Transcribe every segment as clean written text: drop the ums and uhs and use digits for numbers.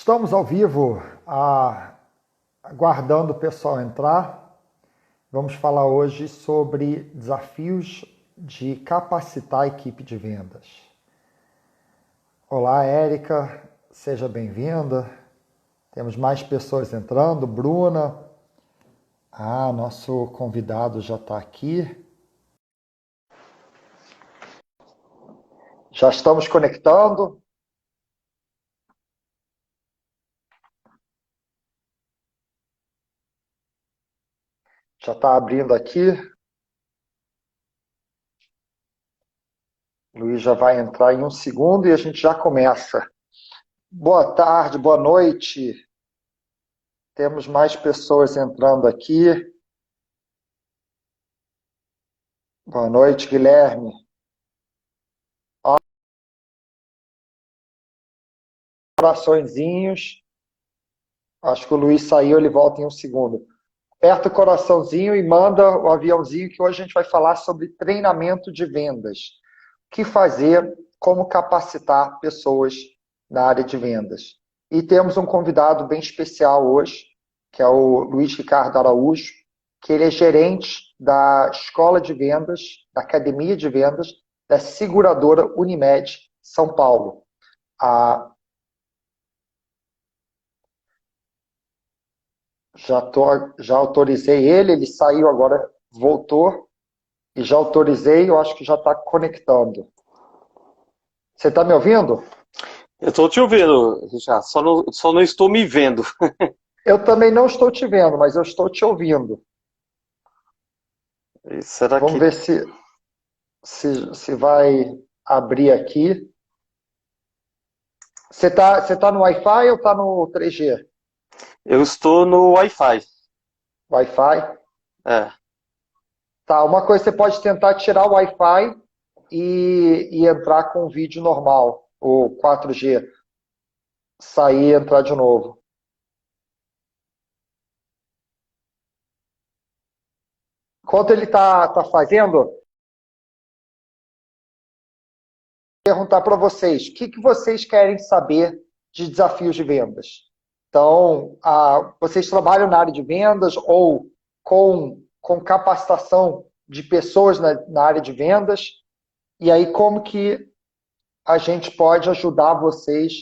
Estamos ao vivo, aguardando o pessoal entrar. Vamos falar hoje sobre desafios de capacitar a equipe de vendas. Olá, Érica, seja bem-vinda. Temos mais pessoas entrando. Bruna. Nosso convidado já está aqui. Já estamos conectando. Já está abrindo aqui. O Luiz já vai entrar em um segundo e a gente já começa. Boa tarde, boa noite. Temos mais pessoas entrando aqui. Boa noite, Guilherme. Coraçõezinhos. Acho que o Luiz saiu, ele volta em um segundo. Aperta o coraçãozinho e manda o aviãozinho que hoje a gente vai falar sobre treinamento de vendas. O que fazer, como capacitar pessoas na área de vendas. E temos um convidado bem especial hoje, que é o Luiz Ricardo Araújo, que ele é gerente da Escola de Vendas, da Academia de Vendas, da seguradora Unimed São Paulo. Já autorizei ele saiu agora, voltou, e já autorizei, eu acho que já está conectando. Você está me ouvindo? Eu estou te ouvindo, Richard, só não estou me vendo. Eu também não estou te vendo, mas eu estou te ouvindo. Será Vamos que... ver se vai abrir aqui. Você tá no Wi-Fi ou está no 3G? Eu estou no Wi-Fi. Wi-Fi? É. Tá, uma coisa, você pode tentar tirar o Wi-Fi e entrar com o vídeo normal, o 4G. Sair e entrar de novo. Enquanto ele está fazendo, perguntar para vocês, o que vocês querem saber de desafios de vendas? Então, vocês trabalham na área de vendas ou com capacitação de pessoas na área de vendas? E aí, como que a gente pode ajudar vocês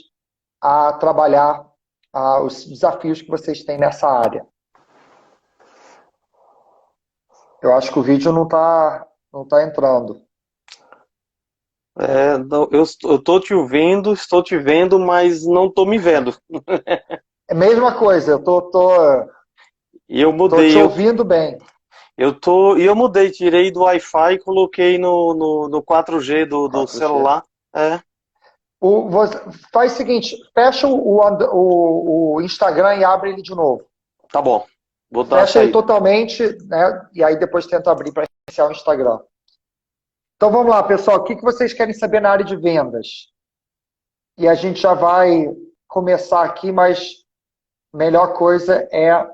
a trabalhar os desafios que vocês têm nessa área? Eu acho que o vídeo não tá entrando. Eu estou estou te vendo, mas não estou me vendo. É a mesma coisa, eu tô E eu te mudei. ouvindo bem. Eu mudei, tirei do Wi-Fi e coloquei no 4G do 4G. celular. É. Faz o seguinte, fecha o Instagram e abre ele de novo. Tá bom. Vou dar Fecha ele saída. totalmente, né? E aí depois tenta abrir para iniciar o Instagram. Então vamos lá, pessoal. O que vocês querem saber na área de vendas? E a gente já vai começar aqui, mas a melhor coisa é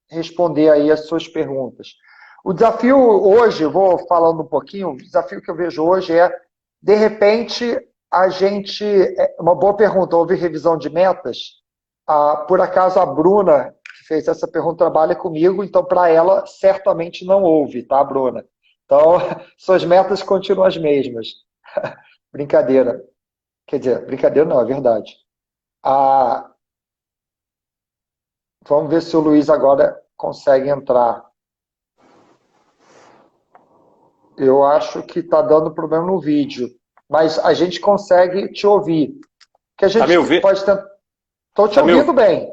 responder aí as suas perguntas. O desafio hoje, eu vou falando um pouquinho, o desafio que eu vejo hoje é, de repente, uma boa pergunta, houve revisão de metas? Por acaso a Bruna, que fez essa pergunta, trabalha comigo, então para ela certamente não houve, tá, Bruna? Então, suas metas continuam as mesmas. Brincadeira. Quer dizer, brincadeira não, é verdade. Vamos ver se o Luiz agora consegue entrar. Eu acho que está dando problema no vídeo, mas a gente consegue te ouvir. Que a gente Tá me ouvindo? pode tentar. Estou te ouvindo bem.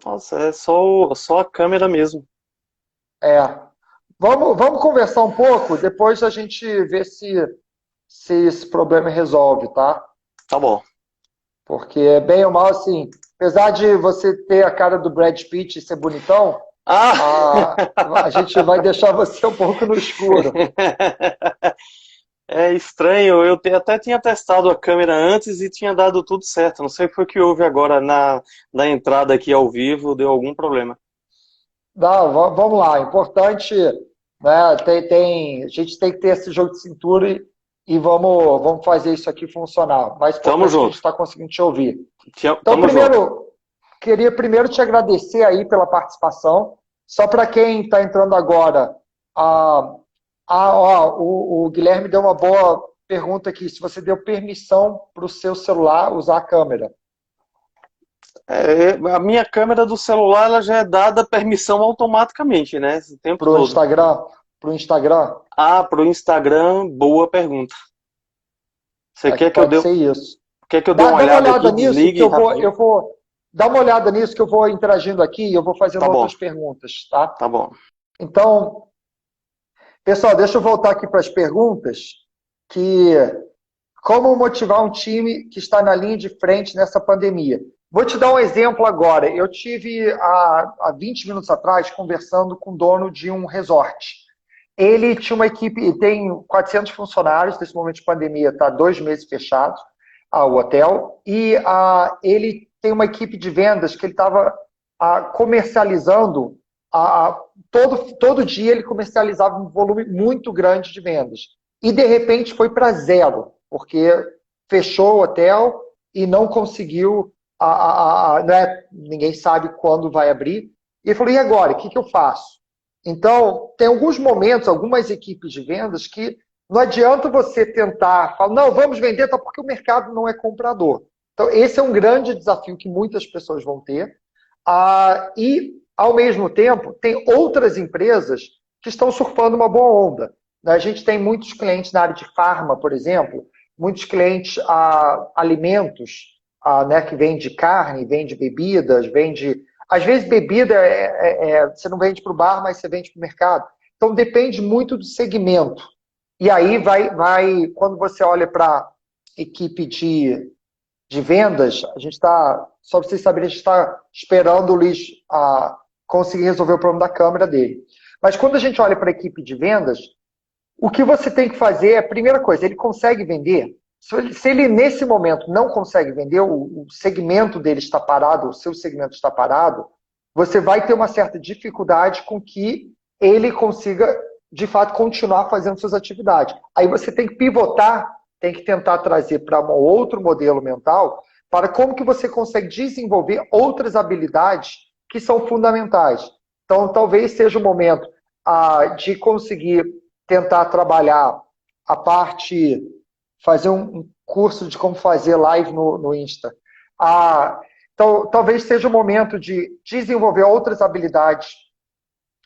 Nossa, é só a câmera mesmo. Vamos conversar um pouco, depois a gente vê se esse problema resolve, tá? Tá bom. Porque bem ou mal, assim, apesar de você ter a cara do Brad Pitt e ser bonitão, a gente vai deixar você um pouco no escuro. É estranho, até tinha testado a câmera antes e tinha dado tudo certo. Não sei o que foi que houve agora na entrada aqui ao vivo, deu algum problema. Não, vamos lá, importante, né? A gente tem que ter esse jogo de cintura e vamos fazer isso aqui funcionar. Mas Tamo importante é que a gente junto. está conseguindo te ouvir. Então, Tamo junto. queria primeiro te agradecer aí pela participação. Só para quem está entrando agora, o Guilherme deu uma boa pergunta aqui, se você deu permissão para o seu celular usar a câmera. A minha câmera do celular ela já é dada permissão automaticamente, né? O tempo Para o todo. Instagram? Pro Instagram? Para o Instagram, boa pergunta. Você quer que eu pode ser isso. Quer que eu dê uma olhada aqui, desligue eu vou dar uma olhada nisso, que eu vou interagindo aqui e eu vou fazendo outras perguntas, tá? Tá bom. Então, pessoal, deixa eu voltar aqui para as perguntas, como motivar um time que está na linha de frente nessa pandemia? Vou te dar um exemplo agora. Eu tive, há 20 minutos atrás, conversando com o dono de um resort. Ele tinha uma equipe, tem 400 funcionários, nesse momento de pandemia está 2 meses fechado, o hotel, e ele tem uma equipe de vendas que ele estava comercializando, todo dia ele comercializava um volume muito grande de vendas. E de repente foi para zero, porque fechou o hotel e não conseguiu, ninguém sabe quando vai abrir. E ele falou, e agora, o que eu faço? Então, tem alguns momentos, algumas equipes de vendas que não adianta você tentar falar, não, vamos vender, tá, porque o mercado não é comprador. Então, esse é um grande desafio que muitas pessoas vão ter. E, ao mesmo tempo, tem outras empresas que estão surfando uma boa onda. A gente tem muitos clientes na área de farma, por exemplo, muitos clientes alimentos, né, que vende carne, vende bebidas, vende... Às vezes, bebida você não vende para o bar, mas você vende para o mercado. Então, depende muito do segmento. E aí, quando você olha para a equipe de vendas, a gente está, só para vocês saberem, a gente está esperando o Luiz conseguir resolver o problema da câmera dele. Mas quando a gente olha para a equipe de vendas, o que você tem que fazer é, a primeira coisa, ele consegue vender? Se ele, nesse momento, não consegue vender, o segmento dele está parado, o seu segmento está parado, você vai ter uma certa dificuldade com que ele consiga, de fato, continuar fazendo suas atividades. Aí você tem que pivotar, tem que tentar trazer para um outro modelo mental, para como que você consegue desenvolver outras habilidades que são fundamentais. Então, talvez seja o momento de conseguir tentar trabalhar a parte... fazer um curso de como fazer live no Insta. Então, talvez seja o momento de desenvolver outras habilidades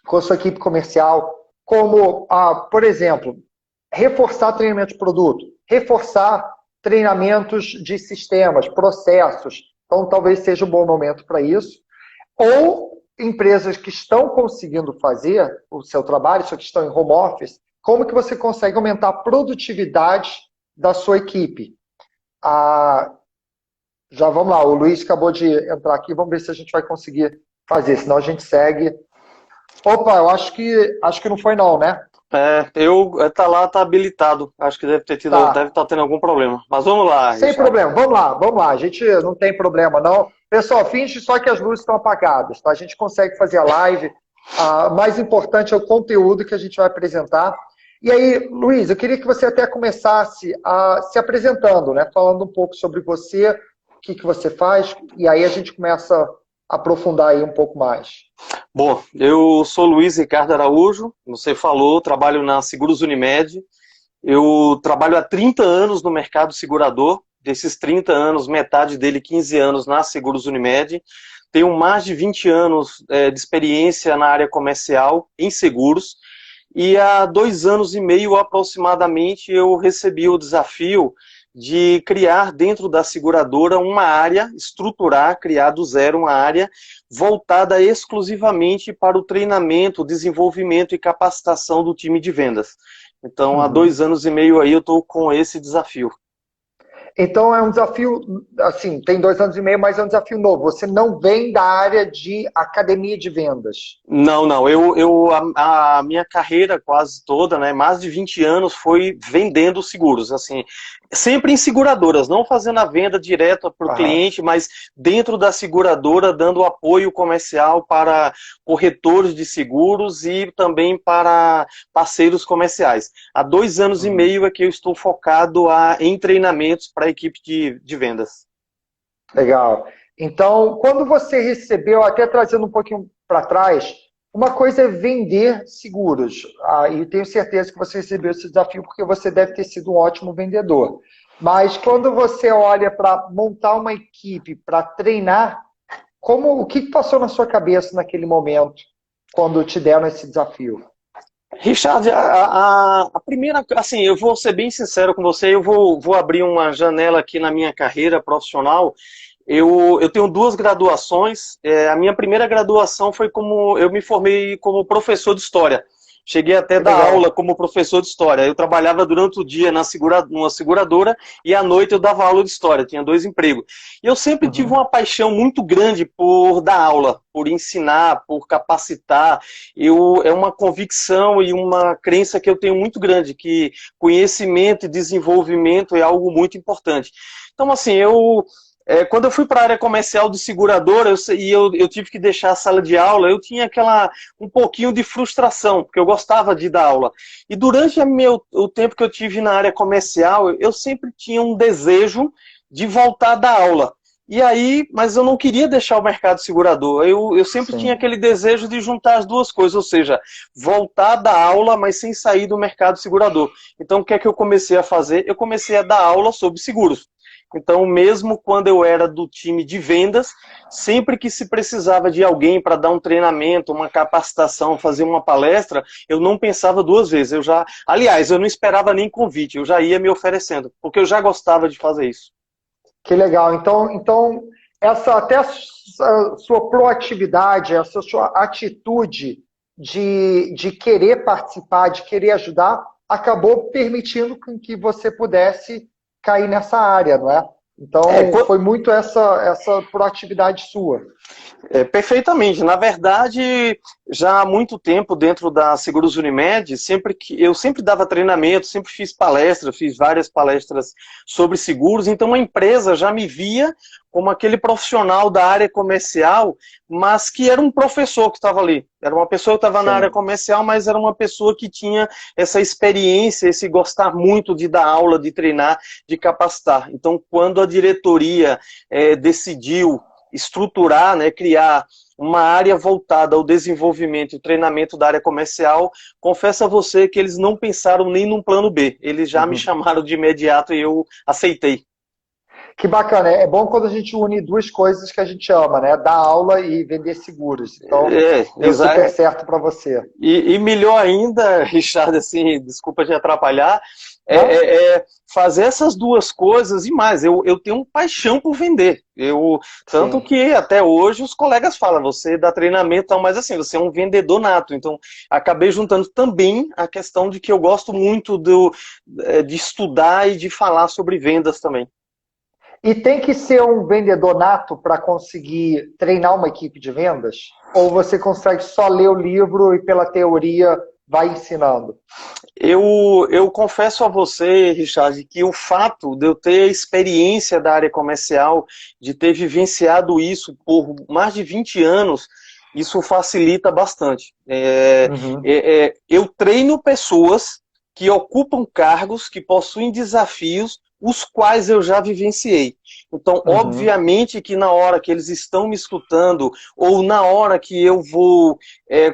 com a sua equipe comercial, como, por exemplo, reforçar treinamento de produto, reforçar treinamentos de sistemas, processos. Então, talvez seja um bom momento para isso. Ou empresas que estão conseguindo fazer o seu trabalho, só que estão em home office, como que você consegue aumentar a produtividade da sua equipe. Já vamos lá, o Luiz acabou de entrar aqui, vamos ver se a gente vai conseguir fazer, senão a gente segue. Opa, eu acho que não foi não, né? Tá habilitado, acho que deve estar tendo algum problema, mas vamos lá. Sem problema, vamos lá, a gente não tem problema não. Pessoal, finge só que as luzes estão apagadas, tá? A gente consegue fazer a live, mais importante é o conteúdo que a gente vai apresentar. E aí, Luiz, eu queria que você até começasse se apresentando, né? Falando um pouco sobre você, o que você faz, e aí a gente começa a aprofundar aí um pouco mais. Bom, eu sou Luiz Ricardo Araújo, você falou, trabalho na Seguros Unimed. Eu trabalho há 30 anos no mercado segurador, desses 30 anos, metade dele 15 anos na Seguros Unimed. Tenho mais de 20 anos de experiência na área comercial em seguros. E há 2 anos e meio aproximadamente eu recebi o desafio de criar dentro da seguradora uma área, criar do zero uma área voltada exclusivamente para o treinamento, desenvolvimento e capacitação do time de vendas. Então, há 2 anos e meio aí eu estou com esse desafio. Então é um desafio, assim, tem 2 anos e meio, mas é um desafio novo. Você não vem da área de academia de vendas. Não. A minha carreira quase toda, né, mais de 20 anos, foi vendendo seguros, assim, sempre em seguradoras, não fazendo a venda direta para o cliente, mas dentro da seguradora, dando apoio comercial para corretores de seguros e também para parceiros comerciais. Há 2 anos e meio é que eu estou focado em treinamentos para a equipe de vendas. Legal. Então, quando você recebeu, até trazendo um pouquinho para trás, uma coisa é vender seguros. E tenho certeza que você recebeu esse desafio porque você deve ter sido um ótimo vendedor. Mas quando você olha para montar uma equipe, para treinar, o que passou na sua cabeça naquele momento, quando te deram esse desafio? Richard, a primeira, assim, eu vou ser bem sincero com você, eu vou abrir uma janela aqui na minha carreira profissional. Eu tenho duas graduações. A minha primeira graduação foi como eu me formei como professor de história. Cheguei até a Que dar aula legal. como professor de história. Eu trabalhava durante o dia numa seguradora e à noite eu dava aula de história. Tinha dois empregos. E eu sempre tive Uhum. uma paixão muito grande por dar aula, por ensinar, por capacitar. É uma convicção e uma crença que eu tenho muito grande, que conhecimento e desenvolvimento é algo muito importante. Então, assim, quando eu fui para a área comercial de seguradora eu tive que deixar a sala de aula, eu tinha um pouquinho de frustração, porque eu gostava de dar aula. E durante o tempo que eu tive na área comercial, eu sempre tinha um desejo de voltar a dar aula. E aí, mas eu não queria deixar o mercado segurador. Eu sempre tinha Sim. aquele desejo de juntar as duas coisas, ou seja, voltar a dar aula, mas sem sair do mercado segurador. Então, o que é que eu comecei a fazer? Eu comecei a dar aula sobre seguros. Então, mesmo quando eu era do time de vendas, sempre que se precisava de alguém para dar um treinamento, uma capacitação, fazer uma palestra, eu não pensava duas vezes. Aliás, eu não esperava nem convite, eu já ia me oferecendo, porque eu já gostava de fazer isso. Que legal. Então até a sua proatividade, essa sua atitude de querer participar, de querer ajudar, acabou permitindo com que você pudesse cair nessa área, não é? É, Então, foi muito essa proatividade sua. Perfeitamente. Na verdade, já há muito tempo dentro da Seguros Unimed, eu sempre dava treinamento, sempre fiz palestra, fiz várias palestras sobre seguros, então a empresa já me via como aquele profissional da área comercial, mas que era um professor que estava ali. Era uma pessoa que estava na área Sim. comercial, mas era uma pessoa que tinha essa experiência, esse gostar muito de dar aula, de treinar, de capacitar. Então, quando a diretoria decidiu estruturar, né, criar uma área voltada ao desenvolvimento e treinamento da área comercial, confesso a você que eles não pensaram nem num plano B. Eles já me Uhum. chamaram de imediato e eu aceitei. Que bacana. É bom quando a gente une duas coisas que a gente ama, né? Dar aula e vender seguros. Então, É, deu super certo para você. e melhor ainda, Richard, assim, desculpa te atrapalhar, Não? fazer essas duas coisas e mais. Eu tenho paixão por vender. Tanto Sim. que até hoje os colegas falam, você dá treinamento, mas assim, você é um vendedor nato. Então, acabei juntando também a questão de que eu gosto muito de estudar e de falar sobre vendas também. E tem que ser um vendedor nato para conseguir treinar uma equipe de vendas? Ou você consegue só ler o livro e pela teoria vai ensinando? Eu confesso a você, Richard, que o fato de eu ter experiência da área comercial, de ter vivenciado isso por mais de 20 anos, isso facilita bastante. Uhum, Eu treino pessoas que ocupam cargos, que possuem desafios, os quais eu já vivenciei. Então, uhum, obviamente que na hora que eles estão me escutando, ou na hora que eu vou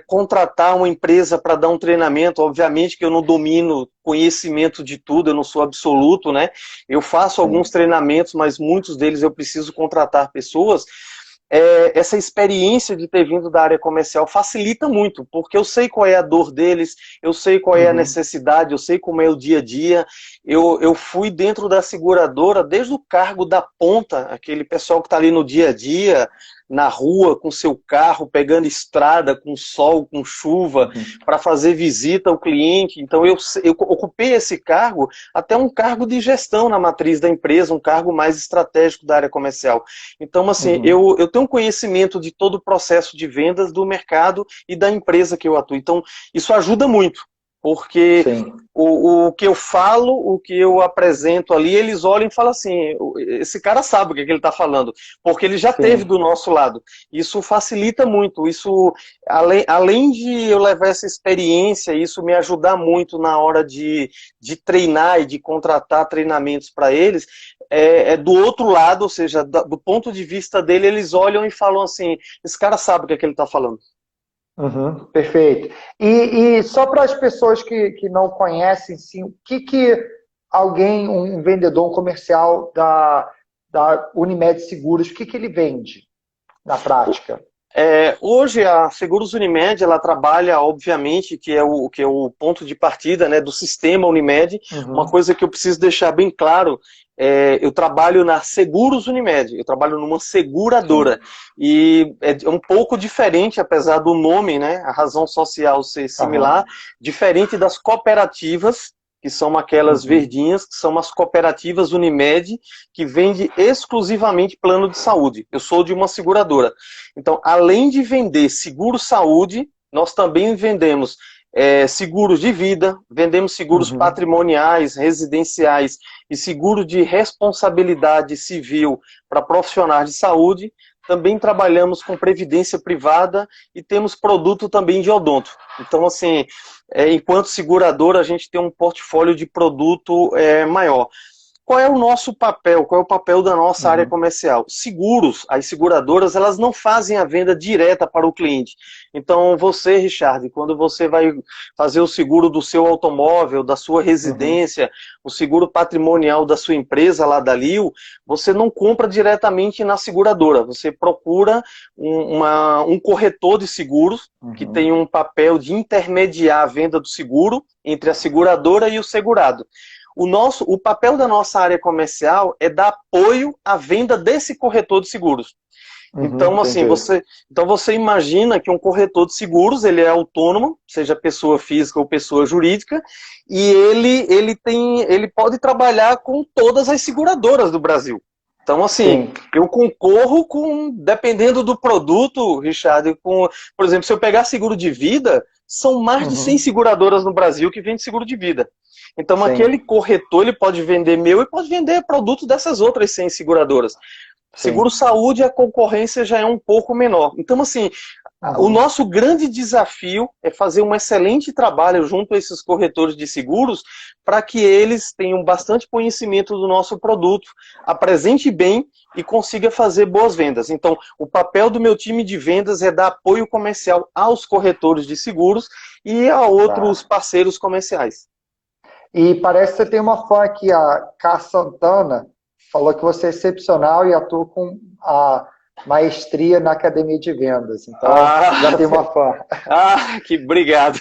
contratar uma empresa para dar um treinamento, obviamente que eu não domino conhecimento de tudo, eu não sou absoluto, né? Eu faço alguns sim. treinamentos, mas muitos deles eu preciso contratar pessoas. Essa experiência de ter vindo da área comercial facilita muito, porque eu sei qual é a dor deles, eu sei qual é a Uhum. necessidade, eu sei como é o dia a dia. Eu fui dentro da seguradora desde o cargo da ponta, aquele pessoal que está ali no dia a dia, na rua, com seu carro, pegando estrada, com sol, com chuva, Uhum. para fazer visita ao cliente. Então eu ocupei esse cargo, até um cargo de gestão na matriz da empresa, um cargo mais estratégico da área comercial. Então, assim, Uhum. eu tenho conhecimento de todo o processo de vendas do mercado e da empresa que eu atuo. Então, isso ajuda muito, porque Sim. o que eu falo, o que eu apresento ali, eles olham e falam assim, esse cara sabe o que ele está falando, porque ele já esteve Sim. do nosso lado. Isso facilita muito, isso, além de eu levar essa experiência, isso me ajudar muito na hora de treinar e de contratar treinamentos para eles, é do outro lado, ou seja, do ponto de vista dele, eles olham e falam assim, esse cara sabe o que é que ele está falando. Uhum, perfeito. E só para as pessoas que não conhecem, sim, o que alguém, um vendedor, um comercial da Unimed Seguros, o que ele vende na prática? Hoje a Seguros Unimed, ela trabalha, obviamente, que é o ponto de partida, né, do sistema Unimed. Uma Uhum, coisa que eu preciso deixar bem claro, eu trabalho na Seguros Unimed, eu trabalho numa seguradora. sim. E é um pouco diferente, apesar do nome, né, a razão social ser similar, Aham, diferente das cooperativas, que são aquelas uhum, verdinhas, que são as cooperativas Unimed, que vende exclusivamente plano de saúde. Eu sou de uma seguradora. Então, além de vender seguro-saúde, nós também vendemos seguros de vida, vendemos seguros uhum, patrimoniais, residenciais e seguro de responsabilidade civil para profissionais de saúde. Também trabalhamos com previdência privada e temos produto também de odonto. Então, assim, enquanto seguradora, a gente tem um portfólio de produto maior. Qual é o nosso papel? Qual é o papel da nossa área uhum, comercial? Seguros, as seguradoras, elas não fazem a venda direta para o cliente. Então, você, Richard, quando você vai fazer o seguro do seu automóvel, da sua uhum, residência, o seguro patrimonial da sua empresa lá da Lio, você não compra diretamente na seguradora. Você procura um corretor de seguros que tem uhum. um papel de intermediar a venda do seguro entre a seguradora e o segurado. O papel da nossa área comercial é dar apoio à venda desse corretor de seguros. Uhum, Então, assim, entendi. você imagina que um corretor de seguros, ele é autônomo, seja pessoa física ou pessoa jurídica, e ele pode trabalhar com todas as seguradoras do Brasil. Então, assim, Sim. eu concorro dependendo do produto, Richard, por exemplo, se eu pegar seguro de vida, são mais de 100 Uhum, seguradoras no Brasil que vendem seguro de vida. Então, aquele sim, corretor, ele pode vender meu e pode vender produto dessas outras 100 seguradoras. sim. Seguro-saúde, a concorrência já é um pouco menor. Então, assim, o Uhum. nosso grande desafio é fazer um excelente trabalho junto a esses corretores de seguros para que eles tenham bastante conhecimento do nosso produto, apresente bem e consiga fazer boas vendas. Então, o papel do meu time de vendas é dar apoio comercial aos corretores de seguros e a outros Tá. parceiros comerciais. E parece que você tem uma fã aqui, a Cá Santana, falou que você é excepcional e atua com a maestria na academia de vendas. Então, já Ah, tem uma fã. que obrigado.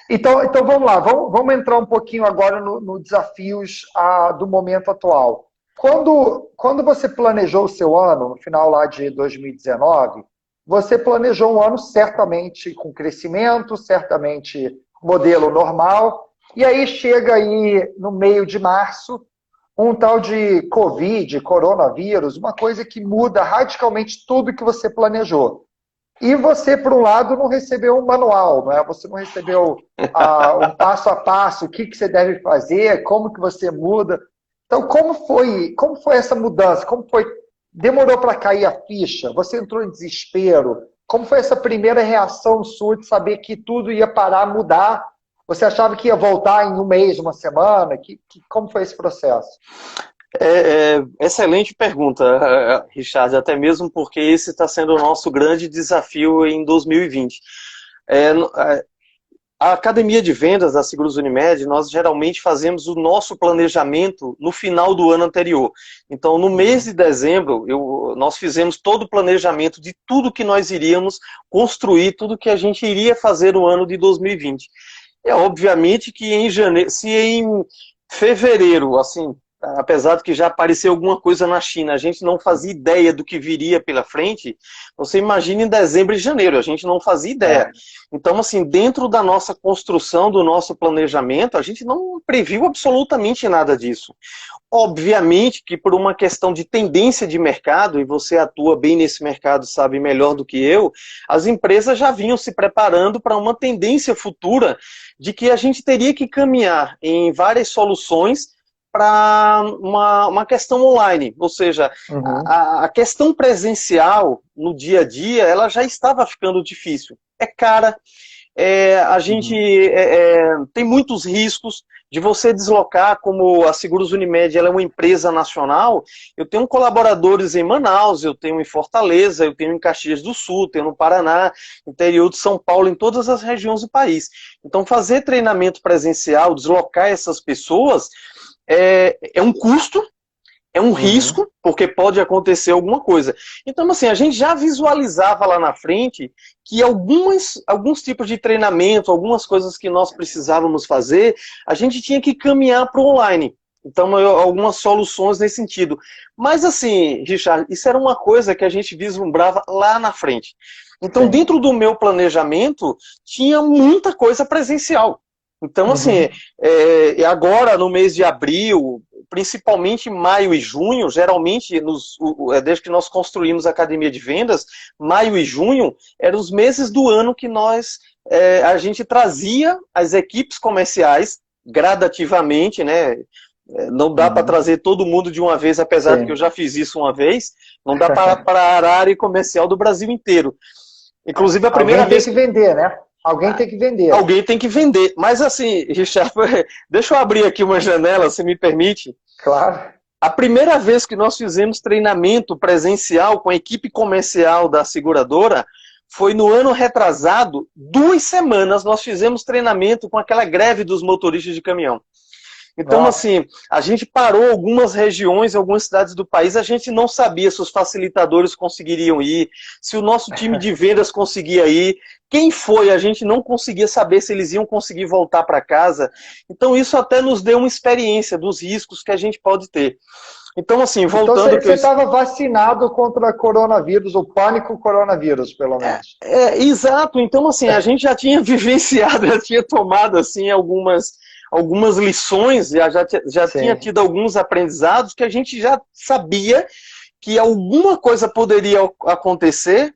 Então vamos lá, vamos entrar um pouquinho agora no desafios do momento atual. Quando você planejou o seu ano, no final lá de 2019, você planejou um ano certamente com crescimento, certamente modelo normal, e aí chega aí no meio de março, um tal de Covid, coronavírus, uma coisa que muda radicalmente tudo que você planejou. E você, por um lado, não recebeu um manual, não é? Você não recebeu um passo a passo, o que você deve fazer, como que você muda. Então, como foi essa mudança? Como foi? Demorou para cair a ficha? Você entrou em desespero? Como foi essa primeira reação sua de saber que tudo ia parar, mudar? Você achava que ia voltar em um mês, uma semana? Como foi esse processo? Excelente pergunta, Richard, até mesmo porque esse está sendo o nosso grande desafio em 2020. A academia de vendas da Seguros Unimed, nós geralmente fazemos o nosso planejamento no final do ano anterior. Então, no mês Uhum, de dezembro, nós fizemos todo o planejamento de tudo que nós iríamos construir, tudo que a gente iria fazer no ano de 2020. Obviamente que em janeiro, se em fevereiro, assim, apesar de que já apareceu alguma coisa na China, a gente não fazia ideia do que viria pela frente, você imagina em dezembro e janeiro, a gente não fazia ideia. é, Então, assim, dentro da nossa construção, do nosso planejamento, a gente não previu absolutamente nada disso. Obviamente que por uma questão de tendência de mercado, e você atua bem nesse mercado, sabe melhor do que eu, as empresas já vinham se preparando para uma tendência futura de que a gente teria que caminhar em várias soluções para uma questão online, ou seja, uhum, a questão presencial no dia a dia, ela já estava ficando difícil. É cara, a gente tem muitos riscos de você deslocar, como a Seguros Unimed, ela é uma empresa nacional. Eu tenho colaboradores em Manaus, eu tenho em Fortaleza, eu tenho em Caxias do Sul, tenho no Paraná, interior de São Paulo, em todas as regiões do país. Então, fazer treinamento presencial, deslocar essas pessoas, é um custo, é um risco, porque pode acontecer alguma coisa. Então, assim, a gente já visualizava lá na frente que alguns tipos de treinamento, algumas coisas que nós precisávamos fazer, a gente tinha que caminhar para o online. Então, algumas soluções nesse sentido. Mas, assim, Richard, isso era uma coisa que a gente vislumbrava lá na frente. Então, dentro do meu planejamento, tinha muita coisa presencial. Então, assim, agora no mês de abril, principalmente maio e junho, geralmente, desde que nós construímos a Academia de Vendas, maio e junho eram os meses do ano que a gente trazia as equipes comerciais gradativamente, né? Não dá para trazer todo mundo de uma vez, apesar de que eu já fiz isso uma vez, não dá para a área comercial do Brasil inteiro. Inclusive, a primeira vez... Alguém tem que vender, né? Alguém tem que vender. Alguém tem que vender. Mas assim, Richard, deixa eu abrir aqui uma janela, se me permite. Claro. A primeira vez que nós fizemos treinamento presencial com a equipe comercial da seguradora foi no ano retrasado. 2 semanas nós fizemos treinamento com aquela greve dos motoristas de caminhão. Então, assim, a gente parou algumas regiões, algumas cidades do país, a gente não sabia se os facilitadores conseguiriam ir, se o nosso time de vendas conseguia ir, quem foi, a gente não conseguia saber se eles iam conseguir voltar para casa. Então, isso até nos deu uma experiência dos riscos que a gente pode ter. Então, assim, voltando... Então, você estava vacinado contra coronavírus, o pânico coronavírus, pelo menos. Exato. Então, assim, a gente já tinha vivenciado, já tinha tomado, assim, algumas lições, já tinha tido alguns aprendizados que a gente já sabia que alguma coisa poderia acontecer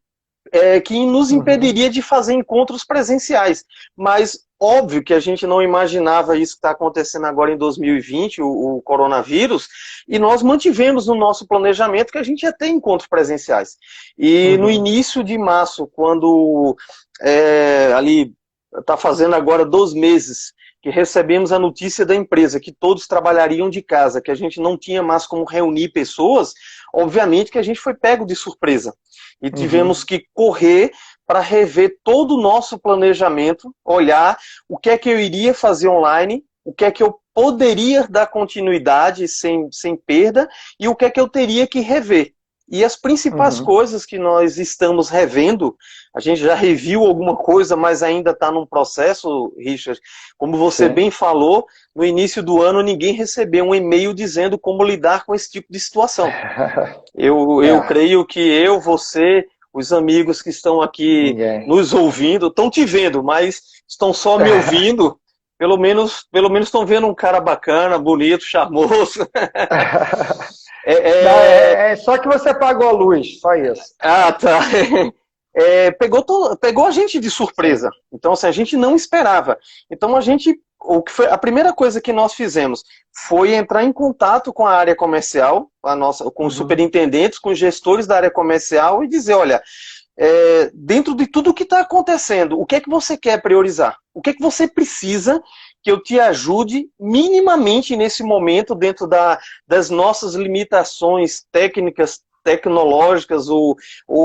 que nos impediria de fazer encontros presenciais. Mas, óbvio que a gente não imaginava isso que está acontecendo agora em 2020, o coronavírus, e nós mantivemos no nosso planejamento que a gente ia ter encontros presenciais. E no início de março, quando ali está fazendo agora 2 meses, que recebemos a notícia da empresa que todos trabalhariam de casa, que a gente não tinha mais como reunir pessoas, obviamente que a gente foi pego de surpresa. E tivemos que correr para rever todo o nosso planejamento, olhar o que é que eu iria fazer online, o que é que eu poderia dar continuidade sem perda, e o que é que eu teria que rever. E as principais coisas que nós estamos revendo, a gente já reviu alguma coisa, mas ainda está num processo, Richard. Como você bem falou, no início do ano ninguém recebeu um e-mail dizendo como lidar com esse tipo de situação. Eu creio que você, os amigos que estão aqui nos ouvindo, estão te vendo, mas estão só me ouvindo. Pelo menos estão vendo um cara bacana, bonito, charmoso. Só que você pagou a luz, só isso. Ah, tá. Pegou a gente de surpresa. Então, assim, a gente não esperava. Então, a primeira coisa que nós fizemos foi entrar em contato com a área comercial, com os superintendentes, com os gestores da área comercial e dizer, olha, dentro de tudo o que está acontecendo, o que é que você quer priorizar? O que é que você precisa que eu te ajude minimamente nesse momento, dentro das nossas limitações técnicas, tecnológicas, ou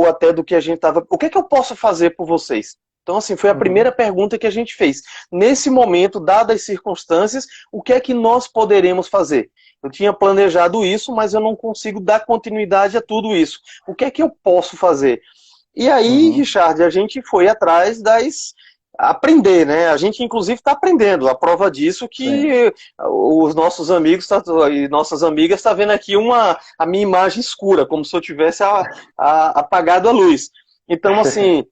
até do que a gente estava... O que é que eu posso fazer por vocês? Então, assim, foi a primeira pergunta que a gente fez. Nesse momento, dadas as circunstâncias, o que é que nós poderemos fazer? Eu tinha planejado isso, mas eu não consigo dar continuidade a tudo isso. O que é que eu posso fazer? E aí, Richard, a gente foi atrás aprender, né? A gente, inclusive, está aprendendo. A prova disso que os nossos amigos e nossas amigas estão vendo aqui a minha imagem escura, como se eu tivesse apagado a luz. Então, assim,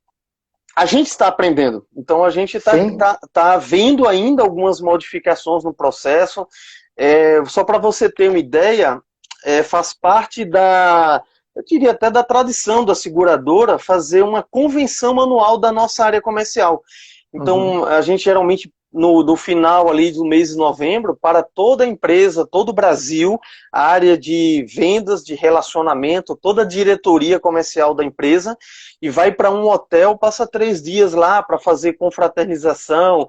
a gente está aprendendo. Então, a gente está vendo ainda algumas modificações no processo. Só para você ter uma ideia, faz parte eu diria até da tradição da seguradora fazer uma convenção anual da nossa área comercial. Então, a gente geralmente no final ali do mês de novembro para toda a empresa, todo o Brasil, a área de vendas, de relacionamento, toda a diretoria comercial da empresa, e vai para um hotel, passa 3 dias lá para fazer confraternização,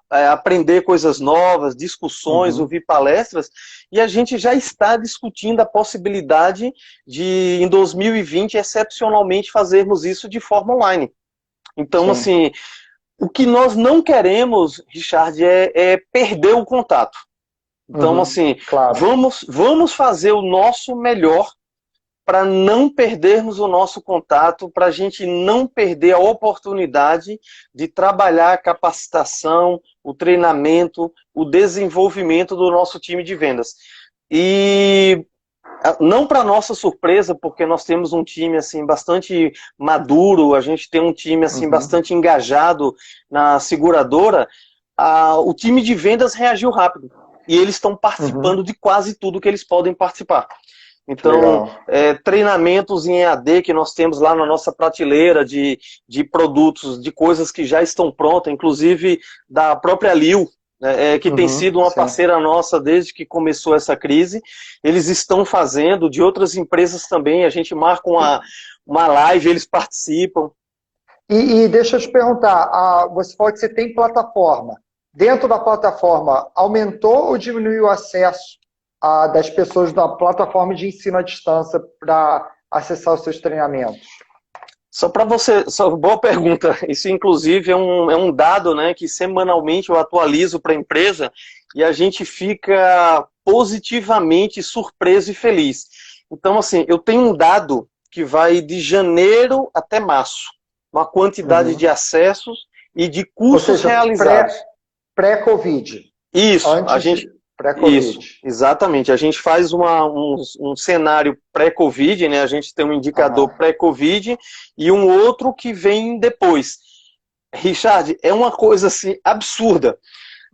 aprender coisas novas, discussões, ouvir palestras, e a gente já está discutindo a possibilidade de, em 2020, excepcionalmente, fazermos isso de forma online. Então, assim, o que nós não queremos, Richard, é perder o contato. Então, assim, claro. vamos fazer o nosso melhor para não perdermos o nosso contato, para a gente não perder a oportunidade de trabalhar a capacitação, o treinamento, o desenvolvimento do nosso time de vendas. E não para nossa surpresa, porque nós temos um time assim bastante maduro, a gente tem um time assim bastante engajado na seguradora, o time de vendas reagiu rápido e eles estão participando de quase tudo que eles podem participar. Então, treinamentos em EAD que nós temos lá na nossa prateleira de produtos, de coisas que já estão prontas, inclusive da própria Liu, que tem sido uma parceira nossa desde que começou essa crise. Eles estão fazendo, de outras empresas também, a gente marca uma live, eles participam. E deixa eu te perguntar, você falou que você tem plataforma. Dentro da plataforma, aumentou ou diminuiu o acesso das pessoas da plataforma de ensino à distância para acessar os seus treinamentos? Boa pergunta. Isso, inclusive, é um dado, né, que semanalmente eu atualizo para a empresa e a gente fica positivamente surpreso e feliz. Então, assim, eu tenho um dado que vai de janeiro até março, uma quantidade de acessos e de cursos realizados. Pré-Covid. Isso, Isso, exatamente. A gente faz um cenário pré-Covid, né? A gente tem um indicador pré-Covid e um outro que vem depois. Richard, é uma coisa assim absurda.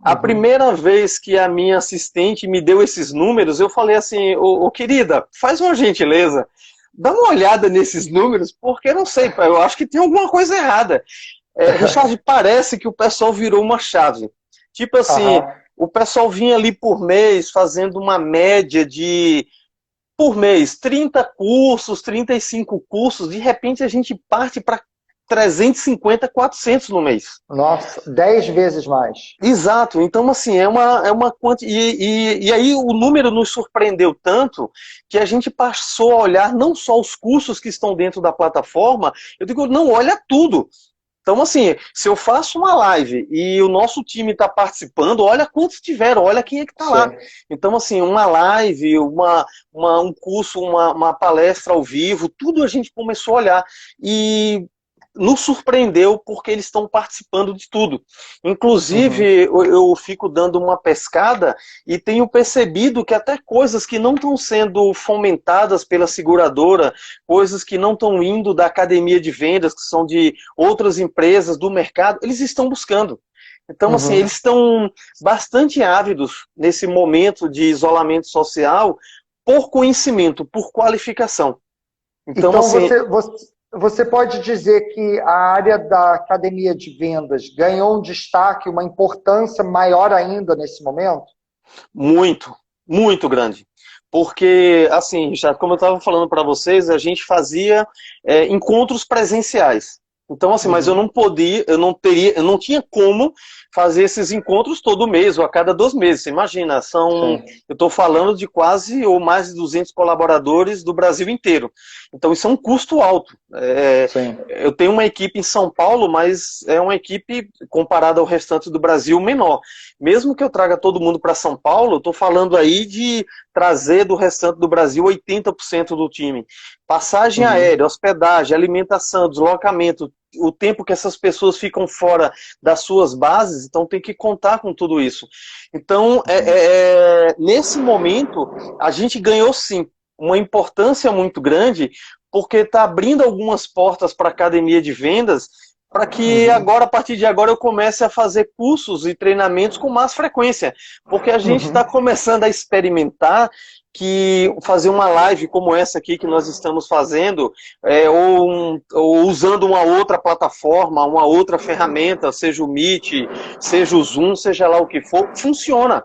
A primeira vez que a minha assistente me deu esses números, eu falei assim, ô querida, faz uma gentileza, dá uma olhada nesses números, porque eu não sei, eu acho que tem alguma coisa errada. Richard, parece que o pessoal virou uma chave. Tipo assim, o pessoal vinha ali por mês fazendo uma média de, por mês, 30 cursos, 35 cursos, de repente a gente parte para 350, 400 no mês. Nossa, 10 vezes mais. Exato, então assim, é uma quantidade, e aí o número nos surpreendeu tanto que a gente passou a olhar não só os cursos que estão dentro da plataforma, eu digo, não, olha tudo. Então, assim, se eu faço uma live e o nosso time está participando, olha quantos tiveram, olha quem é que está lá. Então, assim, uma live, um curso, uma palestra ao vivo, tudo a gente começou a olhar. E nos surpreendeu porque eles estão participando de tudo. Inclusive, eu fico dando uma pescada e tenho percebido que até coisas que não estão sendo fomentadas pela seguradora, coisas que não estão indo da academia de vendas, que são de outras empresas do mercado, eles estão buscando. Então, assim, eles estão bastante ávidos nesse momento de isolamento social por conhecimento, por qualificação. Então assim, você pode dizer que a área da academia de vendas ganhou um destaque, uma importância maior ainda nesse momento? Muito, muito grande. Porque, assim, já como eu estava falando para vocês, a gente fazia encontros presenciais. Então, assim, mas eu não podia, eu não tinha como fazer esses encontros todo mês ou a cada 2 meses. Você imagina, eu estou falando de quase ou mais de 200 colaboradores do Brasil inteiro. Então, isso é um custo alto. Eu tenho uma equipe em São Paulo, mas é uma equipe, comparada ao restante do Brasil, menor. Mesmo que eu traga todo mundo para São Paulo, eu estou falando aí de trazer do restante do Brasil 80% do time. Passagem aérea, hospedagem, alimentação, deslocamento, o tempo que essas pessoas ficam fora das suas bases, então tem que contar com tudo isso. Então, nesse momento, a gente ganhou sim uma importância muito grande, porque está abrindo algumas portas para a academia de vendas, para que agora, a partir de agora, eu comece a fazer cursos e treinamentos com mais frequência, porque a gente está começando a experimentar que fazer uma live como essa aqui que nós estamos fazendo, ou usando uma outra plataforma, uma outra ferramenta, seja o Meet, seja o Zoom, seja lá o que for, funciona.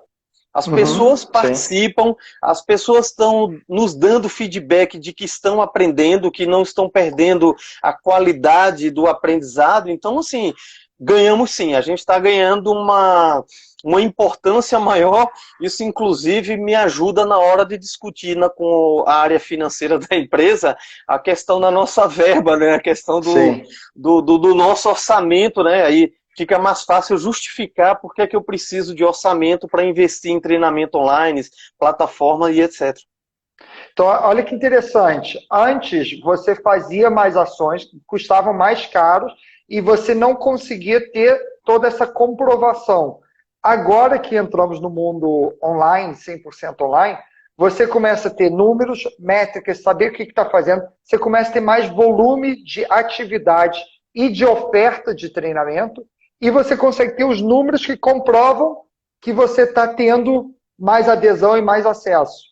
As pessoas participam, as pessoas estão nos dando feedback de que estão aprendendo, que não estão perdendo a qualidade do aprendizado. Então, assim, ganhamos sim, a gente está ganhando uma importância maior. Isso, inclusive, me ajuda na hora de discutir com a área financeira da empresa a questão da nossa verba, né? A questão do nosso orçamento, né? Aí fica mais fácil justificar por que é que eu preciso de orçamento para investir em treinamento online, plataforma e etc. Então, olha que interessante. Antes, você fazia mais ações que custavam mais caros e você não conseguia ter toda essa comprovação. Agora que entramos no mundo online, 100% online, você começa a ter números, métricas, saber o que está fazendo, você começa a ter mais volume de atividade e de oferta de treinamento, e você consegue ter os números que comprovam que você está tendo mais adesão e mais acesso.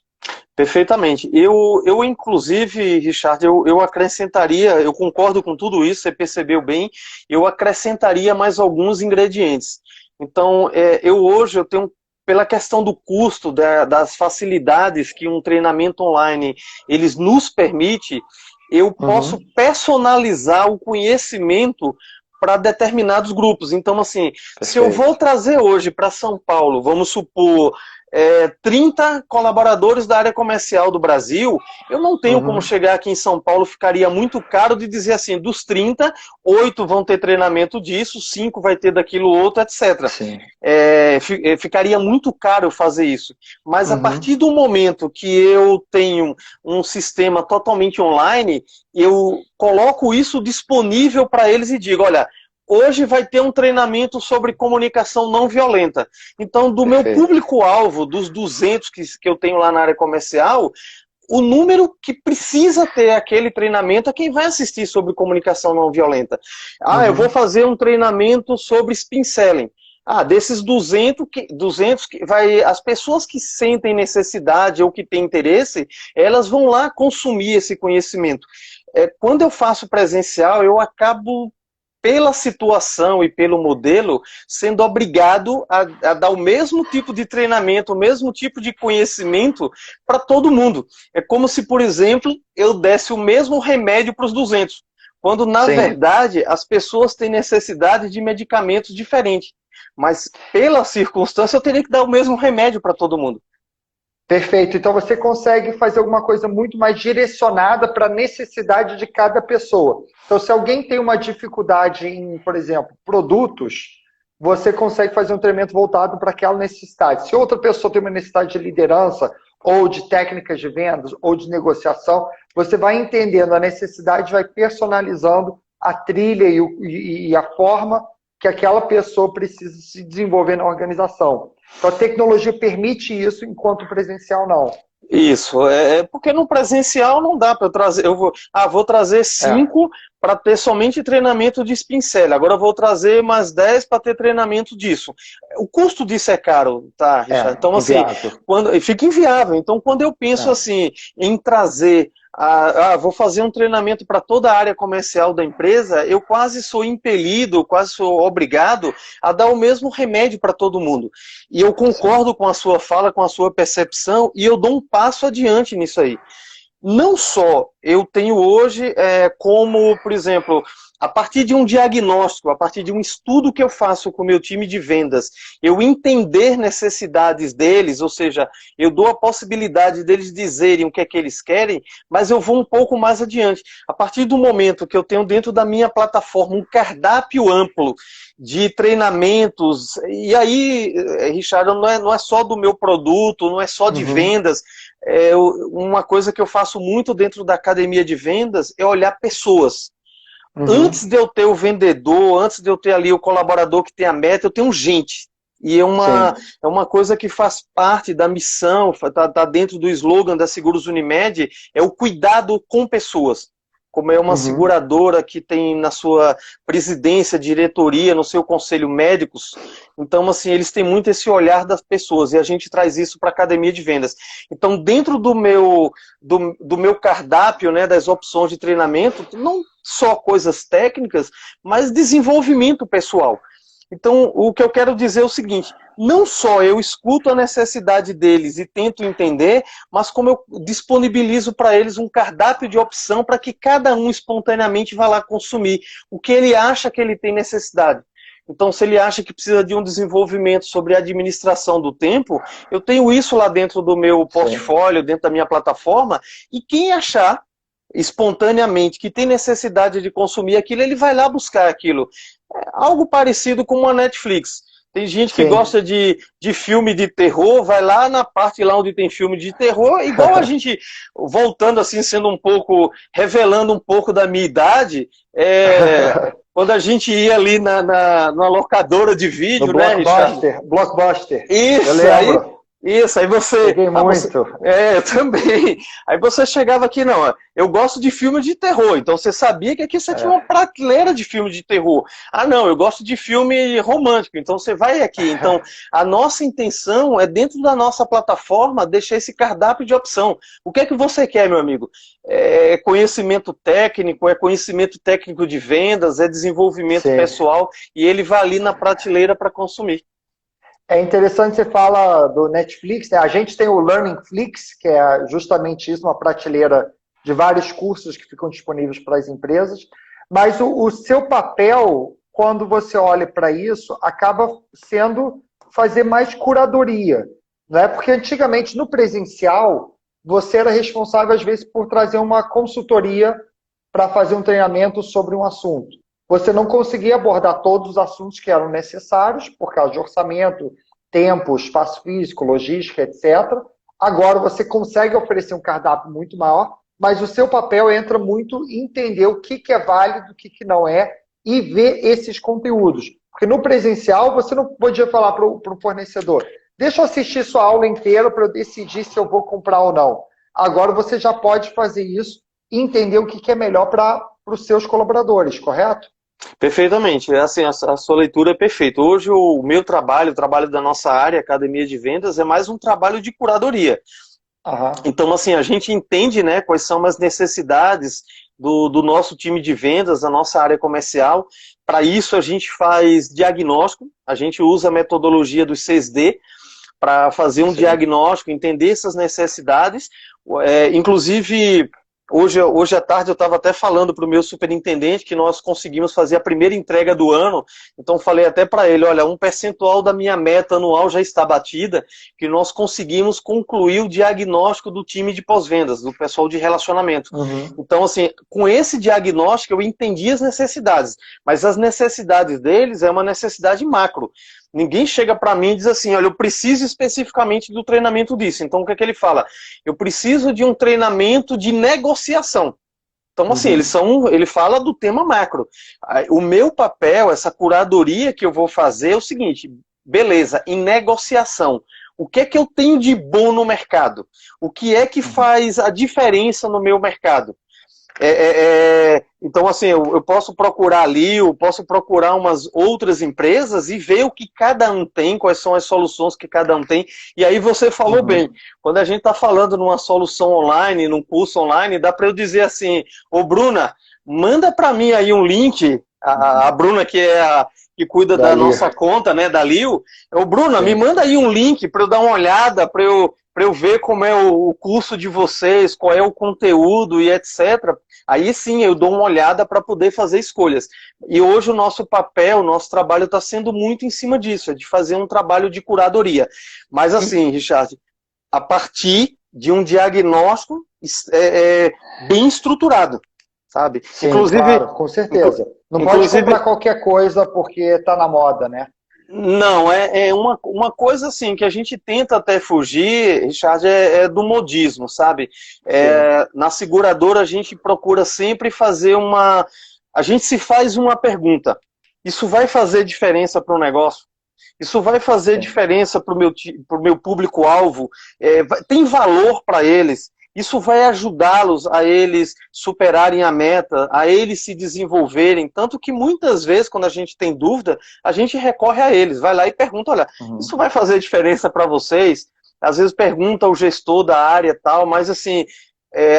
Perfeitamente. Eu inclusive, Richard, eu acrescentaria, eu concordo com tudo isso, você percebeu bem, eu acrescentaria mais alguns ingredientes. Então, hoje eu tenho, pela questão do custo, das facilidades que um treinamento online eles nos permite, eu posso personalizar o conhecimento para determinados grupos. Então, assim, se eu vou trazer hoje para São Paulo, vamos supor, 30 colaboradores da área comercial do Brasil, eu não tenho como chegar aqui em São Paulo, ficaria muito caro de dizer assim, dos 30, 8 vão ter treinamento disso, 5 vai ter daquilo outro, etc. Ficaria muito caro eu fazer isso. Mas a partir do momento que eu tenho um sistema totalmente online, eu coloco isso disponível para eles e digo, olha, hoje vai ter um treinamento sobre comunicação não violenta. Então, do meu público-alvo, dos 200 que eu tenho lá na área comercial, o número que precisa ter aquele treinamento é quem vai assistir sobre comunicação não violenta. Eu vou fazer um treinamento sobre spin selling. Desses 200 as pessoas que sentem necessidade ou que têm interesse, elas vão lá consumir esse conhecimento. Quando eu faço presencial, eu acabo, pela situação e pelo modelo, sendo obrigado a dar o mesmo tipo de treinamento, o mesmo tipo de conhecimento para todo mundo. É como se, por exemplo, eu desse o mesmo remédio para os 200, quando, na verdade, as pessoas têm necessidade de medicamentos diferentes. Mas, pela circunstância, eu teria que dar o mesmo remédio para todo mundo. Perfeito. Então você consegue fazer alguma coisa muito mais direcionada para a necessidade de cada pessoa. Então, se alguém tem uma dificuldade em, por exemplo, produtos, você consegue fazer um treinamento voltado para aquela necessidade. Se outra pessoa tem uma necessidade de liderança, ou de técnicas de vendas, ou de negociação, você vai entendendo a necessidade, vai personalizando a trilha e a forma que aquela pessoa precisa se desenvolver na organização. Então, a tecnologia permite isso, enquanto presencial não. Isso, porque no presencial não dá para eu trazer, vou trazer 5 para ter somente treinamento de spin selling, agora eu vou trazer mais 10 para ter treinamento disso. O custo disso é caro, tá, Richard? Então, assim, fica inviável. Então, quando eu penso assim, em trazer vou fazer um treinamento para toda a área comercial da empresa, eu quase sou impelido, quase sou obrigado a dar o mesmo remédio para todo mundo. E eu concordo com a sua fala, com a sua percepção, e eu dou um passo adiante nisso aí. Não só eu tenho hoje, como, por exemplo, a partir de um diagnóstico, a partir de um estudo que eu faço com o meu time de vendas, eu entender necessidades deles, ou seja, eu dou a possibilidade deles dizerem o que é que eles querem, mas eu vou um pouco mais adiante. A partir do momento que eu tenho dentro da minha plataforma um cardápio amplo de treinamentos, e aí, Richard, não é só do meu produto, não é só de vendas, uma coisa que eu faço muito dentro da academia de vendas é olhar pessoas. Antes de eu ter o vendedor, antes de eu ter ali o colaborador que tem a meta, eu tenho gente. E é uma coisa que faz parte da missão, tá dentro do slogan da Seguros Unimed, é o cuidado com pessoas. como é uma Uhum. seguradora que tem na sua presidência, diretoria, no seu conselho médicos. Então, assim, eles têm muito esse olhar das pessoas e a gente traz isso para a academia de vendas. Então, dentro do meu cardápio, né, das opções de treinamento, não só coisas técnicas, mas desenvolvimento pessoal. Então, o que eu quero dizer é o seguinte, não só eu escuto a necessidade deles e tento entender, mas como eu disponibilizo para eles um cardápio de opção para que cada um espontaneamente vá lá consumir o que ele acha que ele tem necessidade. Então, se ele acha que precisa de um desenvolvimento sobre a administração do tempo, eu tenho isso lá dentro do meu portfólio, dentro da minha plataforma, e quem achar espontaneamente que tem necessidade de consumir aquilo, ele vai lá buscar aquilo. É algo parecido com uma Netflix. Tem gente que gosta de filme de terror, vai lá na parte lá onde tem filme de terror, igual a gente, voltando assim, sendo um pouco, revelando um pouco da minha idade, quando a gente ia ali na locadora de vídeo, No né, Richard? Blockbuster. Isso, Eu lembro. Aí você... Peguei muito. eu também. Aí você chegava aqui, não, eu gosto de filme de terror, então você sabia que aqui você tinha uma prateleira de filme de terror. Ah, não, eu gosto de filme romântico, então você vai aqui. Então, a nossa intenção é, dentro da nossa plataforma, deixar esse cardápio de opção. O que é que você quer, meu amigo? É conhecimento técnico de vendas, é desenvolvimento pessoal, e ele vai ali na prateleira para consumir. É interessante você fala do Netflix, né? A gente tem o Learningflix, que é justamente isso, uma prateleira de vários cursos que ficam disponíveis para as empresas, mas o seu papel, quando você olha para isso, acaba sendo fazer mais curadoria, não é? Porque antigamente, no presencial, você era responsável, às vezes, por trazer uma consultoria para fazer um treinamento sobre um assunto. Você não conseguia abordar todos os assuntos que eram necessários, por causa de orçamento, tempo, espaço físico, logística, etc. Agora você consegue oferecer um cardápio muito maior, mas o seu papel entra muito em entender o que é válido, o que não é, e ver esses conteúdos. Porque no presencial, você não podia falar para o fornecedor, deixa eu assistir sua aula inteira para eu decidir se eu vou comprar ou não. Agora você já pode fazer isso e entender o que é melhor para os seus colaboradores, correto? Perfeitamente, assim, a sua leitura é perfeita. Hoje o meu trabalho, o trabalho da nossa área, Academia de Vendas, é mais um trabalho de curadoria. Então, assim, a gente entende, né, quais são as necessidades do nosso time de vendas, da nossa área comercial. Para isso a gente faz diagnóstico, a gente usa a metodologia dos 6D para fazer um diagnóstico, entender essas necessidades, inclusive... Hoje à tarde eu estava até falando para o meu superintendente que nós conseguimos fazer a primeira entrega do ano, então falei até para ele, olha, um percentual da minha meta anual já está batida, que nós conseguimos concluir o diagnóstico do time de pós-vendas, do pessoal de relacionamento. Então, assim, com esse diagnóstico eu entendi as necessidades, mas as necessidades deles é uma necessidade macro. Ninguém chega para mim e diz assim, olha, eu preciso especificamente do treinamento disso. Então, o que é que ele fala? Eu preciso de um treinamento de negociação. Então, assim, ele fala do tema macro. O meu papel, essa curadoria que eu vou fazer é o seguinte, beleza, em negociação, o que é que eu tenho de bom no mercado? O que é que faz a diferença no meu mercado? Então, assim, eu posso procurar ali, eu posso procurar umas outras empresas e ver o que cada um tem, quais são as soluções que cada um tem. E aí você falou bem, quando a gente está falando numa solução online, num curso online, dá para eu dizer assim, ô Bruna, manda para mim aí um link, a Bruna que é a que cuida da nossa conta, né, da Lio, ô Bruna, me manda aí um link para eu dar uma olhada, para eu ver como é o curso de vocês, qual é o conteúdo e etc. Aí sim eu dou uma olhada para poder fazer escolhas. E hoje o nosso papel, o nosso trabalho está sendo muito em cima disso, é de fazer um trabalho de curadoria. Mas assim, Richard, a partir de um diagnóstico bem estruturado, sabe? Sim, inclusive, claro, com certeza. Não pode comprar qualquer coisa porque está na moda, né? Não, uma coisa assim que a gente tenta até fugir, Richard, é do modismo, sabe? Na seguradora a gente procura sempre fazer a gente se faz uma pergunta, isso vai fazer diferença para o negócio? Isso vai fazer diferença para o meu público-alvo? Tem valor para eles? isso vai ajudá-los a eles superarem a meta, a eles se desenvolverem, tanto que muitas vezes, quando a gente tem dúvida, a gente recorre a eles, vai lá e pergunta, olha, isso vai fazer diferença para vocês? Às vezes pergunta ao gestor da área e tal, mas assim,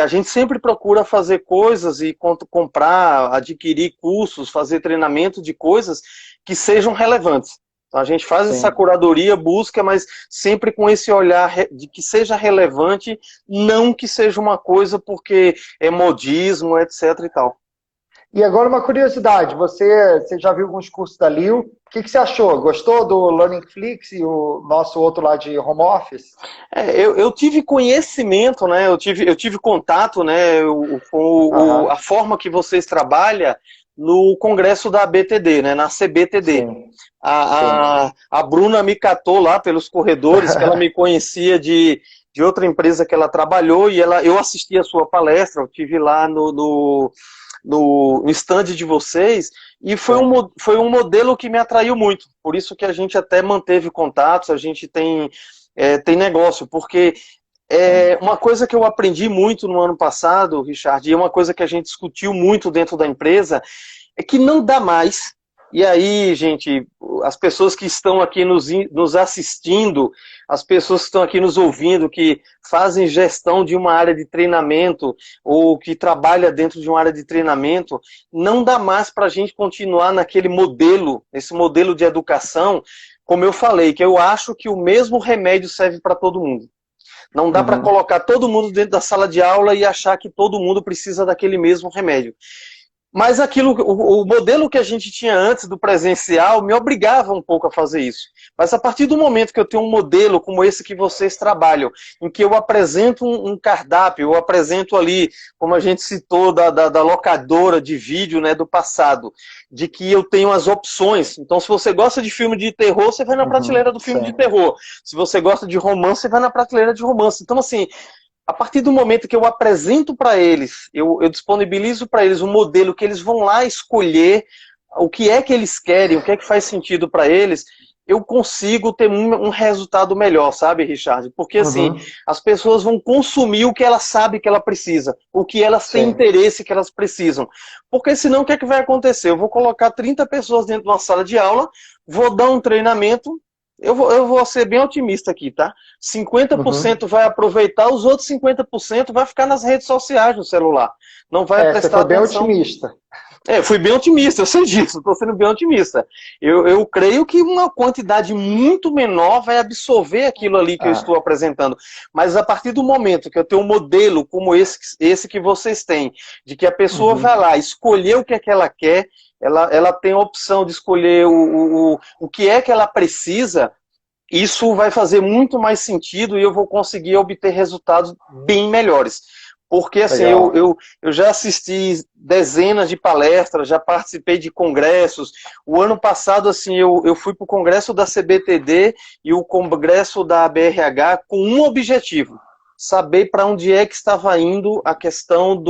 a gente sempre procura fazer coisas e comprar, adquirir cursos, fazer treinamento de coisas que sejam relevantes. Então, a gente faz essa curadoria, busca, mas sempre com esse olhar de que seja relevante, não que seja uma coisa porque é modismo, etc e tal. E agora uma curiosidade, você já viu alguns cursos da Lil, o que você achou? Gostou do LearningFlix e o nosso outro lá de home office? Eu tive conhecimento, né? Eu tive contato, né, com a forma que vocês trabalham no congresso da BTD, né, na CBTD. Sim. A Bruna me catou lá pelos corredores, que ela me conhecia de outra empresa que ela trabalhou, e eu assisti a sua palestra, eu estive lá no stand de vocês, e foi um modelo que me atraiu muito, por isso que a gente até manteve contatos, a gente tem negócio, porque uma coisa que eu aprendi muito no ano passado, Richard, e é uma coisa que a gente discutiu muito dentro da empresa, é que não dá mais. E aí, gente, as pessoas que estão aqui nos assistindo, as pessoas que estão aqui nos ouvindo, que fazem gestão de uma área de treinamento ou que trabalha dentro de uma área de treinamento, não dá mais para a gente continuar naquele modelo, esse modelo de educação, como eu falei, que eu acho que o mesmo remédio serve para todo mundo. Não dá para colocar todo mundo dentro da sala de aula e achar que todo mundo precisa daquele mesmo remédio. Mas o modelo que a gente tinha antes do presencial me obrigava um pouco a fazer isso. Mas a partir do momento que eu tenho um modelo como esse que vocês trabalham, em que eu apresento um cardápio, eu apresento ali, como a gente citou, da locadora de vídeo, né, do passado, de que eu tenho as opções. Então, se você gosta de filme de terror, você vai na prateleira do filme de terror. Se você gosta de romance, você vai na prateleira de romance. Então, assim, a partir do momento que eu apresento para eles, eu disponibilizo para eles um modelo que eles vão lá escolher o que é que eles querem, o que é que faz sentido para eles, eu consigo ter um resultado melhor, sabe, Richard? Porque assim, as pessoas vão consumir o que elas sabem que ela precisa, o que elas têm interesse que elas precisam. Porque senão o que é que vai acontecer? Eu vou colocar 30 pessoas dentro de uma sala de aula, vou dar um treinamento. Eu vou ser bem otimista aqui, tá? 50% vai aproveitar, os outros 50% vai ficar nas redes sociais, no celular. Não vai prestar atenção. Você foi bem otimista. Fui bem otimista, eu sei disso, estou sendo bem otimista. Eu creio que uma quantidade muito menor vai absorver aquilo ali que eu estou apresentando. Mas a partir do momento que eu tenho um modelo como esse que vocês têm, de que a pessoa vai lá escolher o que é que ela quer, ela tem a opção de escolher o que é que ela precisa, isso vai fazer muito mais sentido e eu vou conseguir obter resultados bem melhores. Porque assim, eu já assisti dezenas de palestras, já participei de congressos. O ano passado, assim, eu fui para o congresso da CBTD e o congresso da BRH com um objetivo: saber para onde é que estava indo a questão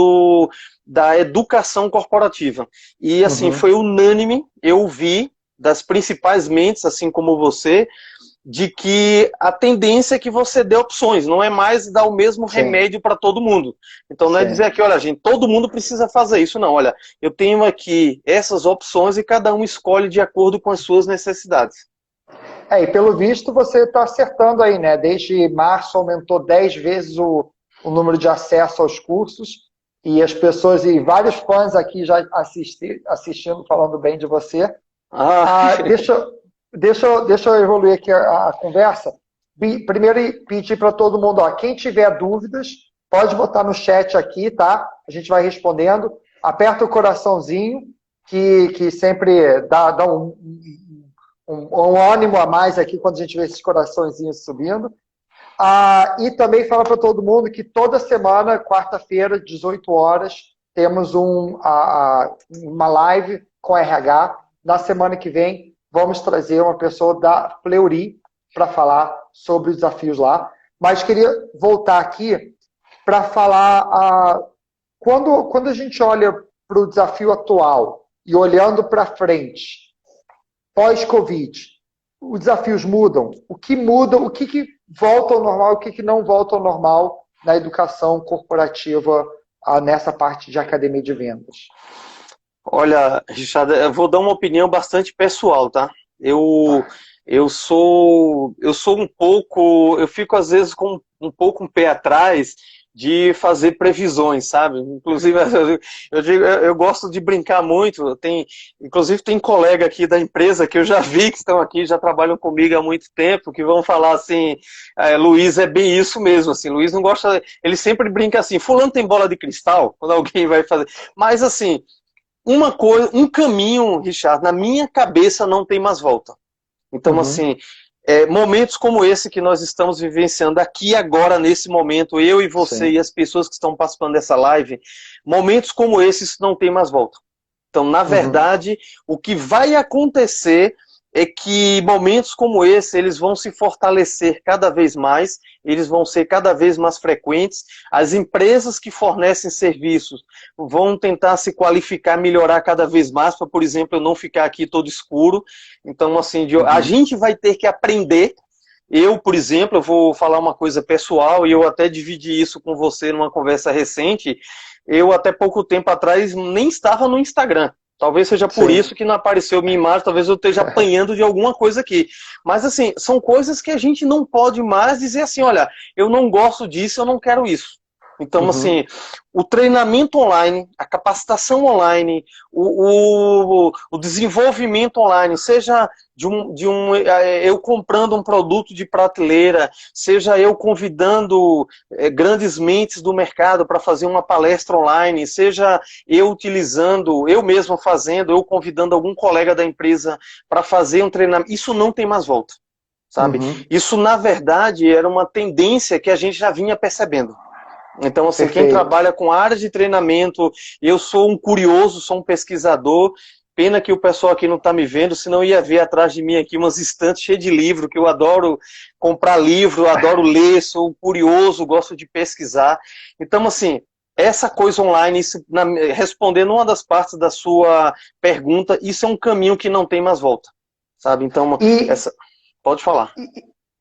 da educação corporativa. E assim, foi unânime, eu vi das principais mentes, assim como você, de que a tendência é que você dê opções, não é mais dar o mesmo remédio para todo mundo. Então não é dizer aqui, olha, gente, todo mundo precisa fazer isso, não. Olha, eu tenho aqui essas opções e cada um escolhe de acordo com as suas necessidades. E pelo visto você está acertando aí, né? Desde março aumentou 10 vezes o número de acesso aos cursos e as pessoas, e vários fãs aqui já assistindo, falando bem de você. Deixa eu evoluir aqui a conversa. Primeiro, pedir para todo mundo, quem tiver dúvidas, pode botar no chat aqui, tá? A gente vai respondendo. Aperta o coraçãozinho, que sempre dá um ânimo a mais aqui quando a gente vê esses coraçõezinhos subindo. E também fala para todo mundo que toda semana, quarta-feira, 18 horas, temos uma live com RH. Na semana que vem, vamos trazer uma pessoa da Fleury para falar sobre os desafios lá. Mas queria voltar aqui para falar, quando a gente olha para o desafio atual e olhando para frente, pós-Covid, os desafios mudam? O que muda, o que volta ao normal, o que não volta ao normal na educação corporativa nessa parte de academia de vendas? Olha, Richard, eu vou dar uma opinião bastante pessoal, tá? Eu sou um pouco, eu fico às vezes com um pouco um pé atrás de fazer previsões, sabe? Inclusive, eu gosto de brincar muito. Inclusive, tem colega aqui da empresa que eu já vi que estão aqui, já trabalham comigo há muito tempo, que vão falar assim, Luiz, é bem isso mesmo, assim, Luiz não gosta, ele sempre brinca assim, fulano tem bola de cristal, quando alguém vai fazer, mas assim, uma coisa, um caminho, Richard, na minha cabeça não tem mais volta. Então, assim, momentos como esse que nós estamos vivenciando aqui agora, nesse momento, eu e você e as pessoas que estão participando dessa live, momentos como esses não tem mais volta. Então, na verdade, o que vai acontecer é que momentos como esse, eles vão se fortalecer cada vez mais, eles vão ser cada vez mais frequentes, as empresas que fornecem serviços vão tentar se qualificar, melhorar cada vez mais, para, por exemplo, eu não ficar aqui todo escuro. Então, assim, a gente vai ter que aprender. Eu, por exemplo, eu vou falar uma coisa pessoal, e eu até dividi isso com você numa conversa recente, eu até pouco tempo atrás nem estava no Instagram. Talvez seja por isso que não apareceu minha imagem, talvez eu esteja apanhando de alguma coisa aqui. Mas, assim, são coisas que a gente não pode mais dizer assim, olha, eu não gosto disso, eu não quero isso. Então, assim, o treinamento online, a capacitação online, o desenvolvimento online, seja eu comprando um produto de prateleira, seja eu convidando grandes mentes do mercado para fazer uma palestra online, seja eu utilizando, eu mesmo fazendo, eu convidando algum colega da empresa para fazer um treinamento, isso não tem mais volta, sabe? Isso, na verdade, era uma tendência que a gente já vinha percebendo. Então, assim, quem trabalha com áreas de treinamento, eu sou um curioso, sou um pesquisador, pena que o pessoal aqui não está me vendo, senão ia ver atrás de mim aqui umas estantes cheias de livro, que eu adoro comprar livro, adoro ler, sou curioso, gosto de pesquisar. Então, assim, essa coisa online, respondendo uma das partes da sua pergunta, isso é um caminho que não tem mais volta, sabe? Então, pode falar.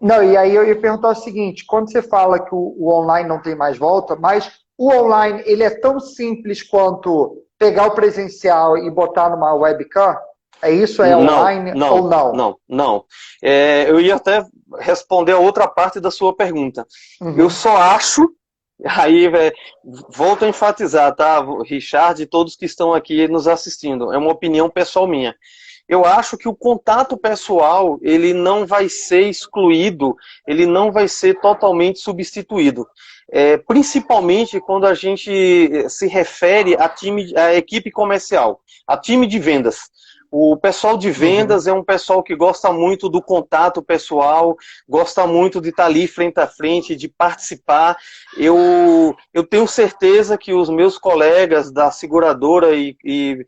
Não, e aí eu ia perguntar o seguinte, quando você fala que o online não tem mais volta, mas o online, ele é tão simples quanto pegar o presencial e botar numa webcam? É isso? É online ou não? Não. Eu ia até responder a outra parte da sua pergunta. Eu só acho, aí volto a enfatizar, tá, Richard e todos que estão aqui nos assistindo, é uma opinião pessoal minha. Eu acho que o contato pessoal, ele não vai ser excluído, ele não vai ser totalmente substituído. Principalmente quando a gente se refere a equipe comercial, a time de vendas. O pessoal de vendas é um pessoal que gosta muito do contato pessoal, gosta muito de estar ali frente a frente, de participar. Eu tenho certeza que os meus colegas da seguradora e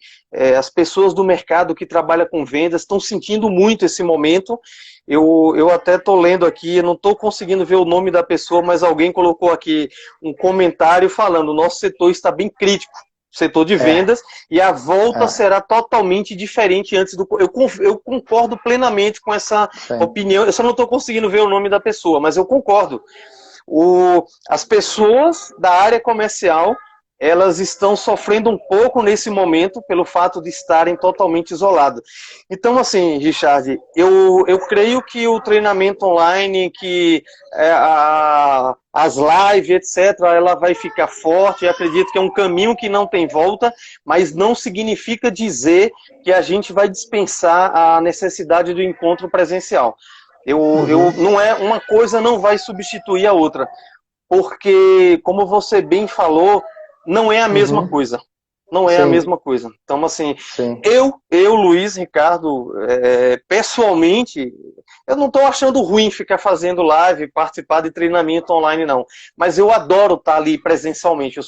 as pessoas do mercado que trabalham com vendas estão sentindo muito esse momento. Eu até estou lendo aqui, eu não estou conseguindo ver o nome da pessoa, mas alguém colocou aqui um comentário falando, o nosso setor está bem crítico. Setor de vendas, e a volta será totalmente diferente antes do... Eu concordo plenamente com essa opinião, eu só não estou conseguindo ver o nome da pessoa, mas eu concordo. As pessoas da área comercial, elas estão sofrendo um pouco nesse momento pelo fato de estarem totalmente isoladas. Então, assim, Richard, eu creio que o treinamento online, que as lives, etc., ela vai ficar forte. Eu acredito que é um caminho que não tem volta, mas não significa dizer que a gente vai dispensar a necessidade do encontro presencial. Não é, uma coisa não vai substituir a outra, porque, como você bem falou, não é a mesma coisa. Não é a mesma coisa. Então, assim, eu, Luiz Ricardo, pessoalmente, eu não estou achando ruim ficar fazendo live, participar de treinamento online, não. Mas eu adoro estar ali presencialmente.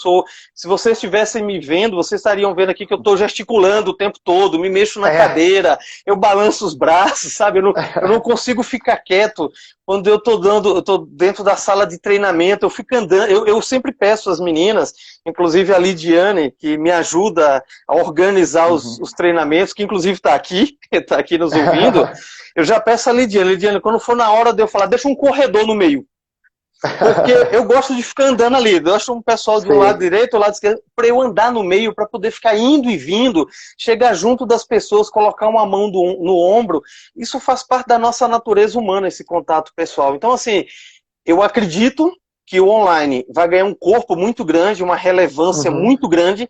Se vocês estivessem me vendo, vocês estariam vendo aqui que eu estou gesticulando o tempo todo, me mexo na cadeira, eu balanço os braços, sabe? Eu não consigo ficar quieto. Quando eu estou dentro da sala de treinamento, eu fico andando, eu sempre peço às meninas, inclusive a Lidiane, que me ajuda a organizar os treinamentos, que inclusive está aqui nos ouvindo, eu já peço a Lidiane, quando for na hora de eu falar, deixa um corredor no meio. Porque eu gosto de ficar andando ali. Eu acho um pessoal do lado direito, do lado esquerdo, para eu andar no meio, para poder ficar indo e vindo, chegar junto das pessoas, colocar uma mão no ombro. Isso faz parte da nossa natureza humana, esse contato pessoal. Então, assim, eu acredito que o online vai ganhar um corpo muito grande, uma relevância muito grande.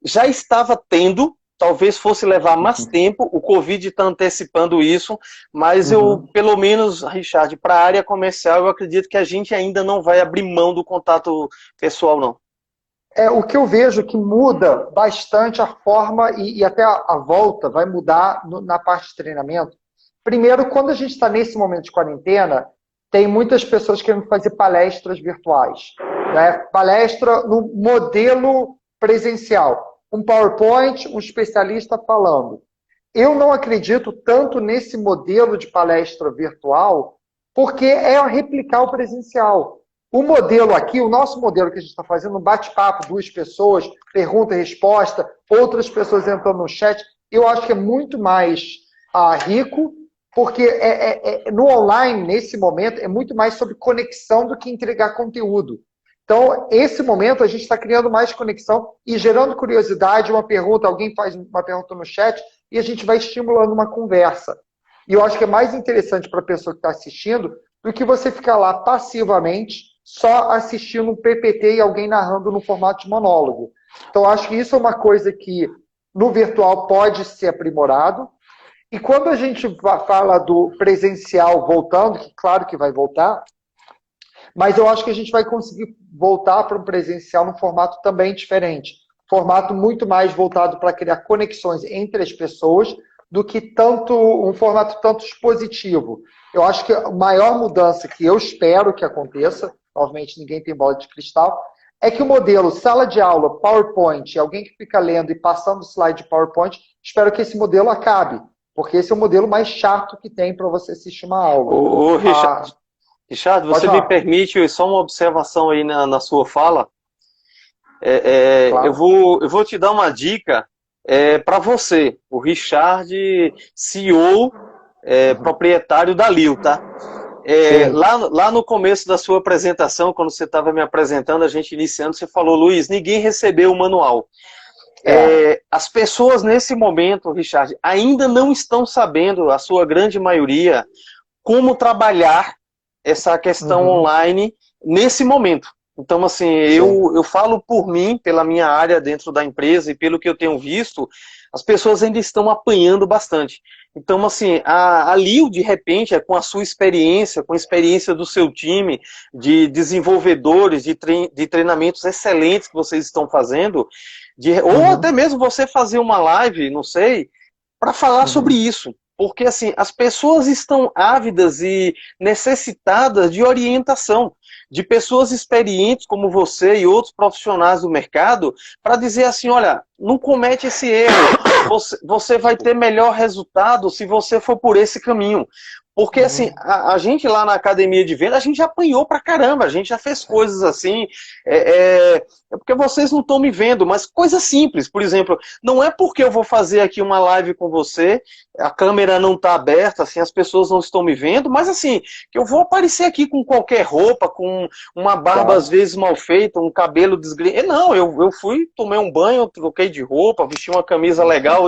Já estava tendo, talvez fosse levar mais tempo, o Covid está antecipando isso, mas eu, pelo menos, Richard, para a área comercial, eu acredito que a gente ainda não vai abrir mão do contato pessoal, não. O que eu vejo que muda bastante a forma e até a volta vai mudar na parte de treinamento. Primeiro, quando a gente está nesse momento de quarentena, tem muitas pessoas querendo fazer palestras virtuais, né? Palestra no modelo presencial. Um PowerPoint, um especialista falando. Eu não acredito tanto nesse modelo de palestra virtual, porque é replicar o presencial. O modelo aqui, o nosso modelo que a gente está fazendo, um bate-papo, duas pessoas, pergunta e resposta, outras pessoas entrando no chat, eu acho que é muito mais rico, porque no online, nesse momento, é muito mais sobre conexão do que entregar conteúdo. Então, esse momento, a gente está criando mais conexão e gerando curiosidade, uma pergunta, alguém faz uma pergunta no chat, e a gente vai estimulando uma conversa. E eu acho que é mais interessante para a pessoa que está assistindo do que você ficar lá passivamente, só assistindo um PPT e alguém narrando no formato de monólogo. Então, acho que isso é uma coisa que no virtual pode ser aprimorado. E quando a gente fala do presencial voltando, que claro que vai voltar, mas eu acho que a gente vai conseguir voltar para um presencial num formato também diferente. Formato muito mais voltado para criar conexões entre as pessoas do que um formato tanto expositivo. Eu acho que a maior mudança que eu espero que aconteça, obviamente ninguém tem bola de cristal, é que o modelo sala de aula, PowerPoint, alguém que fica lendo e passando slide de PowerPoint, espero que esse modelo acabe, porque esse é o modelo mais chato que tem para você assistir uma aula. Ô, Richard, você me permite só uma observação aí na sua fala? Claro. Eu vou te dar uma dica para você, o Richard, CEO, proprietário da Lil, tá? Lá no começo da sua apresentação, quando você estava me apresentando, a gente iniciando, você falou, Luiz, ninguém recebeu o manual. As pessoas nesse momento, Richard, ainda não estão sabendo, a sua grande maioria, como trabalhar essa questão online nesse momento. Então, assim, eu falo por mim, pela minha área dentro da empresa e pelo que eu tenho visto, as pessoas ainda estão apanhando bastante. Então, assim, a Lil, de repente, com a sua experiência, com a experiência do seu time, de desenvolvedores, de treinamentos excelentes que vocês estão fazendo, ou até mesmo você fazer uma live, não sei, para falar sobre isso. Porque, assim, as pessoas estão ávidas e necessitadas de orientação, de pessoas experientes como você e outros profissionais do mercado, para dizer assim, olha, não comete esse erro, você vai ter melhor resultado se você for por esse caminho. Porque, assim, a gente lá na academia de venda, a gente já apanhou pra caramba, a gente já fez coisas assim, porque vocês não estão me vendo, mas coisas simples, por exemplo, não é porque eu vou fazer aqui uma live com você, a câmera não está aberta, assim, as pessoas não estão me vendo, mas assim, que eu vou aparecer aqui com qualquer roupa, com uma barba às vezes mal feita, um cabelo desgrenhado. Não, eu fui, tomei um banho, troquei de roupa, vesti uma camisa legal,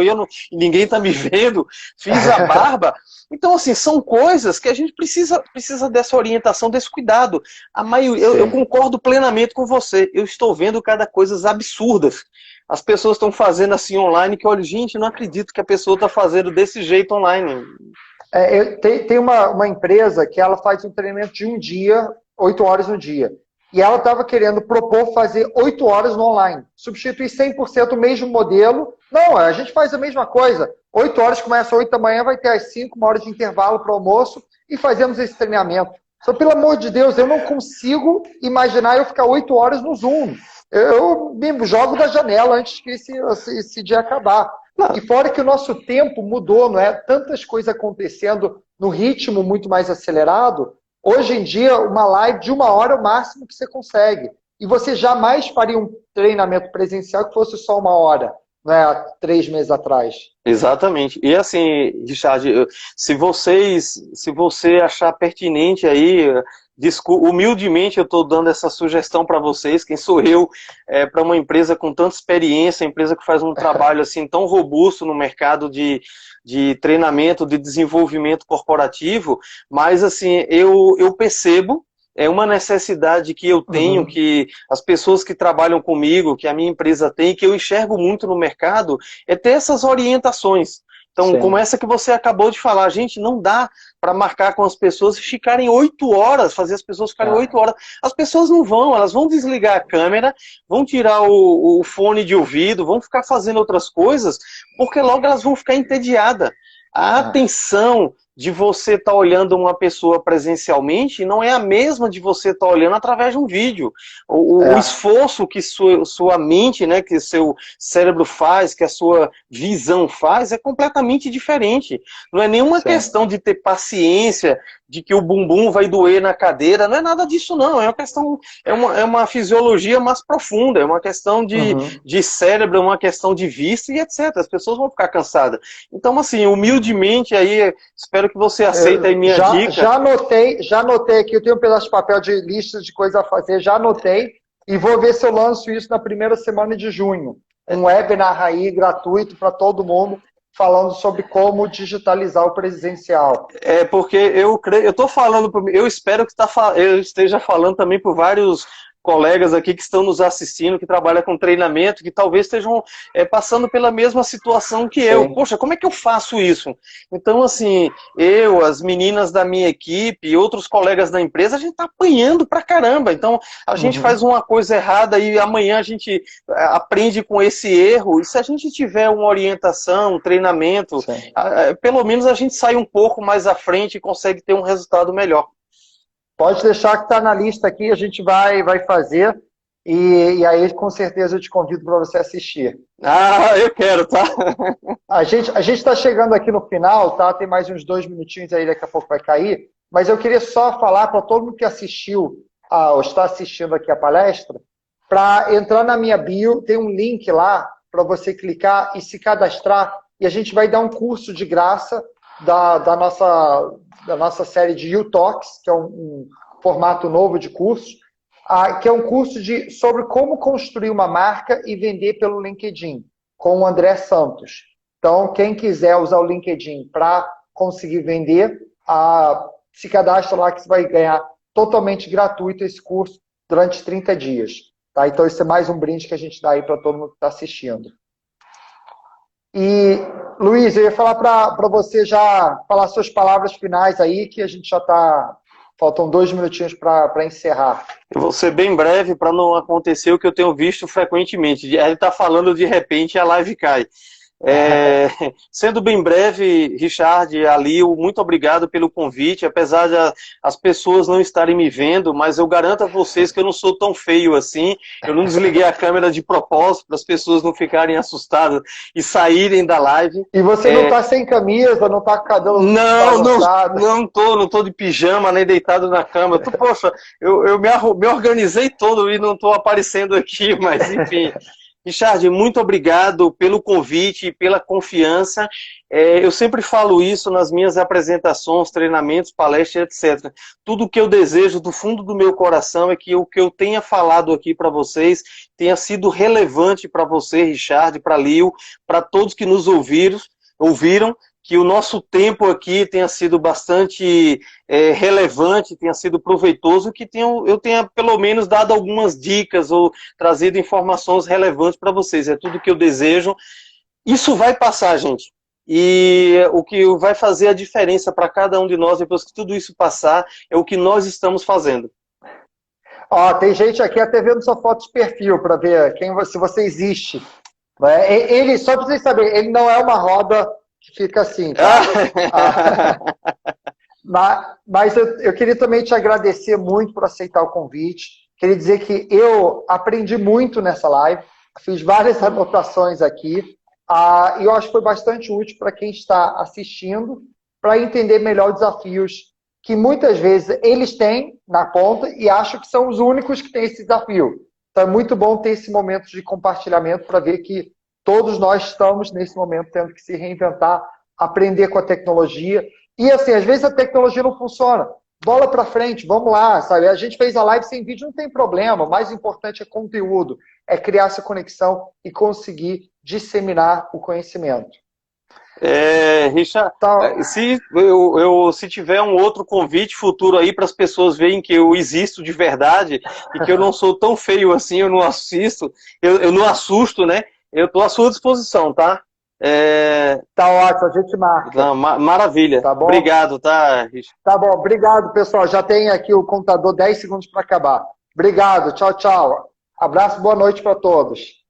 ninguém está me vendo, fiz a barba. Então, assim, são coisas que a gente precisa dessa orientação, desse cuidado. A maioria, eu concordo plenamente com você. Eu estou vendo cada coisas absurdas. As pessoas estão fazendo assim online que, olha, gente, não acredito que a pessoa está fazendo desse jeito online. Tem uma empresa que ela faz um treinamento de um dia, 8 horas no dia. E ela estava querendo propor fazer 8 horas no online. Substituir 100% o mesmo modelo. Não, a gente faz a mesma coisa. 8 horas, começa às 8 da manhã, vai ter às 5, uma hora de intervalo para o almoço e fazemos esse treinamento. Só pelo amor de Deus, eu não consigo imaginar eu ficar 8 horas no Zoom. Eu me jogo da janela antes que esse dia acabar. E fora que o nosso tempo mudou, não é? Tantas coisas acontecendo no ritmo muito mais acelerado. Hoje em dia, uma live de 1 hora é o máximo que você consegue. E você jamais faria um treinamento presencial que fosse só 1 hora, né? Há 3 meses atrás. Exatamente. E assim, Richard, se você achar pertinente aí, humildemente eu estou dando essa sugestão para vocês, quem sou eu, para uma empresa com tanta experiência, empresa que faz um trabalho assim tão robusto no mercado de treinamento, de desenvolvimento corporativo, mas assim, eu percebo, é uma necessidade que eu tenho, que as pessoas que trabalham comigo, que a minha empresa tem, que eu enxergo muito no mercado, é ter essas orientações. Então, Sim. como essa que você acabou de falar, gente, não dá para marcar com as pessoas e ficarem 8 horas, fazer as pessoas ficarem 8 horas. As pessoas não vão, elas vão desligar a câmera, vão tirar o fone de ouvido, vão ficar fazendo outras coisas, porque logo elas vão ficar entediadas. A atenção de você estar olhando uma pessoa presencialmente não é a mesma de você estar olhando através de um vídeo. O esforço que sua mente, né, que seu cérebro faz, que a sua visão faz, é completamente diferente. Não é nenhuma questão de ter paciência, de que o bumbum vai doer na cadeira, não é nada disso não, é uma questão, é uma fisiologia mais profunda, é uma questão de cérebro, é uma questão de vista e etc. As pessoas vão ficar cansadas. Então, assim, humildemente aí, espero que você aceite aí minha dica. Já anotei aqui, eu tenho um pedaço de papel de lista de coisas a fazer, já anotei, e vou ver se eu lanço isso na primeira semana de junho. Um webinar aí gratuito para todo mundo, falando sobre como digitalizar o presencial. É porque eu estou falando, eu espero que eu esteja falando também por vários colegas aqui que estão nos assistindo, que trabalham com treinamento, que talvez estejam passando pela mesma situação que eu. Poxa, como é que eu faço isso? Então, assim, as meninas da minha equipe e outros colegas da empresa, a gente está apanhando pra caramba. Então, a gente faz uma coisa errada e amanhã a gente aprende com esse erro. E se a gente tiver uma orientação, um treinamento, pelo menos a gente sai um pouco mais à frente e consegue ter um resultado melhor. Pode deixar que está na lista aqui, a gente vai fazer. E aí, com certeza, eu te convido para você assistir. Ah, eu quero, tá? A gente está chegando aqui no final, tá? Tem mais uns 2 minutinhos aí, daqui a pouco vai cair. Mas eu queria só falar para todo mundo que assistiu, ou está assistindo aqui a palestra, para entrar na minha bio, tem um link lá para você clicar e se cadastrar. E a gente vai dar um curso de graça da nossa série de U-Talks, que é um formato novo de curso, que é um curso sobre como construir uma marca e vender pelo LinkedIn, com o André Santos. Então, quem quiser usar o LinkedIn para conseguir vender, se cadastra lá que você vai ganhar totalmente gratuito esse curso durante 30 dias. Tá? Então, esse é mais um brinde que a gente dá aí para todo mundo que está assistindo. E, Luiz, eu ia falar para você já falar suas palavras finais aí, que a gente já está... Faltam 2 minutinhos para encerrar. Eu vou ser bem breve para não acontecer o que eu tenho visto frequentemente. Ele está falando de repente e a live cai. Sendo bem breve, Richard, Alio, muito obrigado pelo convite, apesar de as pessoas não estarem me vendo, mas eu garanto a vocês que eu não sou tão feio assim, eu não desliguei a câmera de propósito para as pessoas não ficarem assustadas e saírem da live. E você não está sem camisa, não está com o cabelo não tô de pijama, nem deitado na cama. Poxa, eu me organizei todo e não estou aparecendo aqui, mas enfim... Richard, muito obrigado pelo convite e pela confiança. Eu sempre falo isso nas minhas apresentações, treinamentos, palestras, etc. Tudo que eu desejo do fundo do meu coração é que o que eu tenha falado aqui para vocês tenha sido relevante para você, Richard, para Lio, para todos que nos ouviram, que o nosso tempo aqui tenha sido bastante relevante, tenha sido proveitoso, que eu tenha pelo menos dado algumas dicas ou trazido informações relevantes para vocês. É tudo que eu desejo. Isso vai passar, gente. E o que vai fazer a diferença para cada um de nós, depois que tudo isso passar, é o que nós estamos fazendo. Tem gente aqui até vendo sua foto de perfil para ver se você existe. Ele, só para vocês saberem, ele não é uma roda... Fica assim, tá? Mas eu queria também te agradecer muito por aceitar o convite. Queria dizer que eu aprendi muito nessa live, fiz várias anotações aqui, e eu acho que foi bastante útil para quem está assistindo, para entender melhor os desafios que muitas vezes eles têm na ponta e acham que são os únicos que têm esse desafio. Então é muito bom ter esse momento de compartilhamento para ver que todos nós estamos, nesse momento, tendo que se reinventar, aprender com a tecnologia. E, assim, às vezes a tecnologia não funciona. bola para frente, vamos lá, sabe? A gente fez a live sem vídeo, não tem problema. O mais importante é conteúdo, é criar essa conexão e conseguir disseminar o conhecimento. Richard, Tá. se tiver um outro convite futuro aí para as pessoas verem que eu existo de verdade e que eu não sou tão feio assim, eu não assisto, eu não assusto, né? Eu estou à sua disposição, tá? Tá ótimo, a gente marca. Maravilha. Tá bom? Obrigado, tá, Richard? Tá bom, obrigado, pessoal. Já tem aqui o contador 10 segundos para acabar. Obrigado, tchau, tchau. Abraço, boa noite para todos.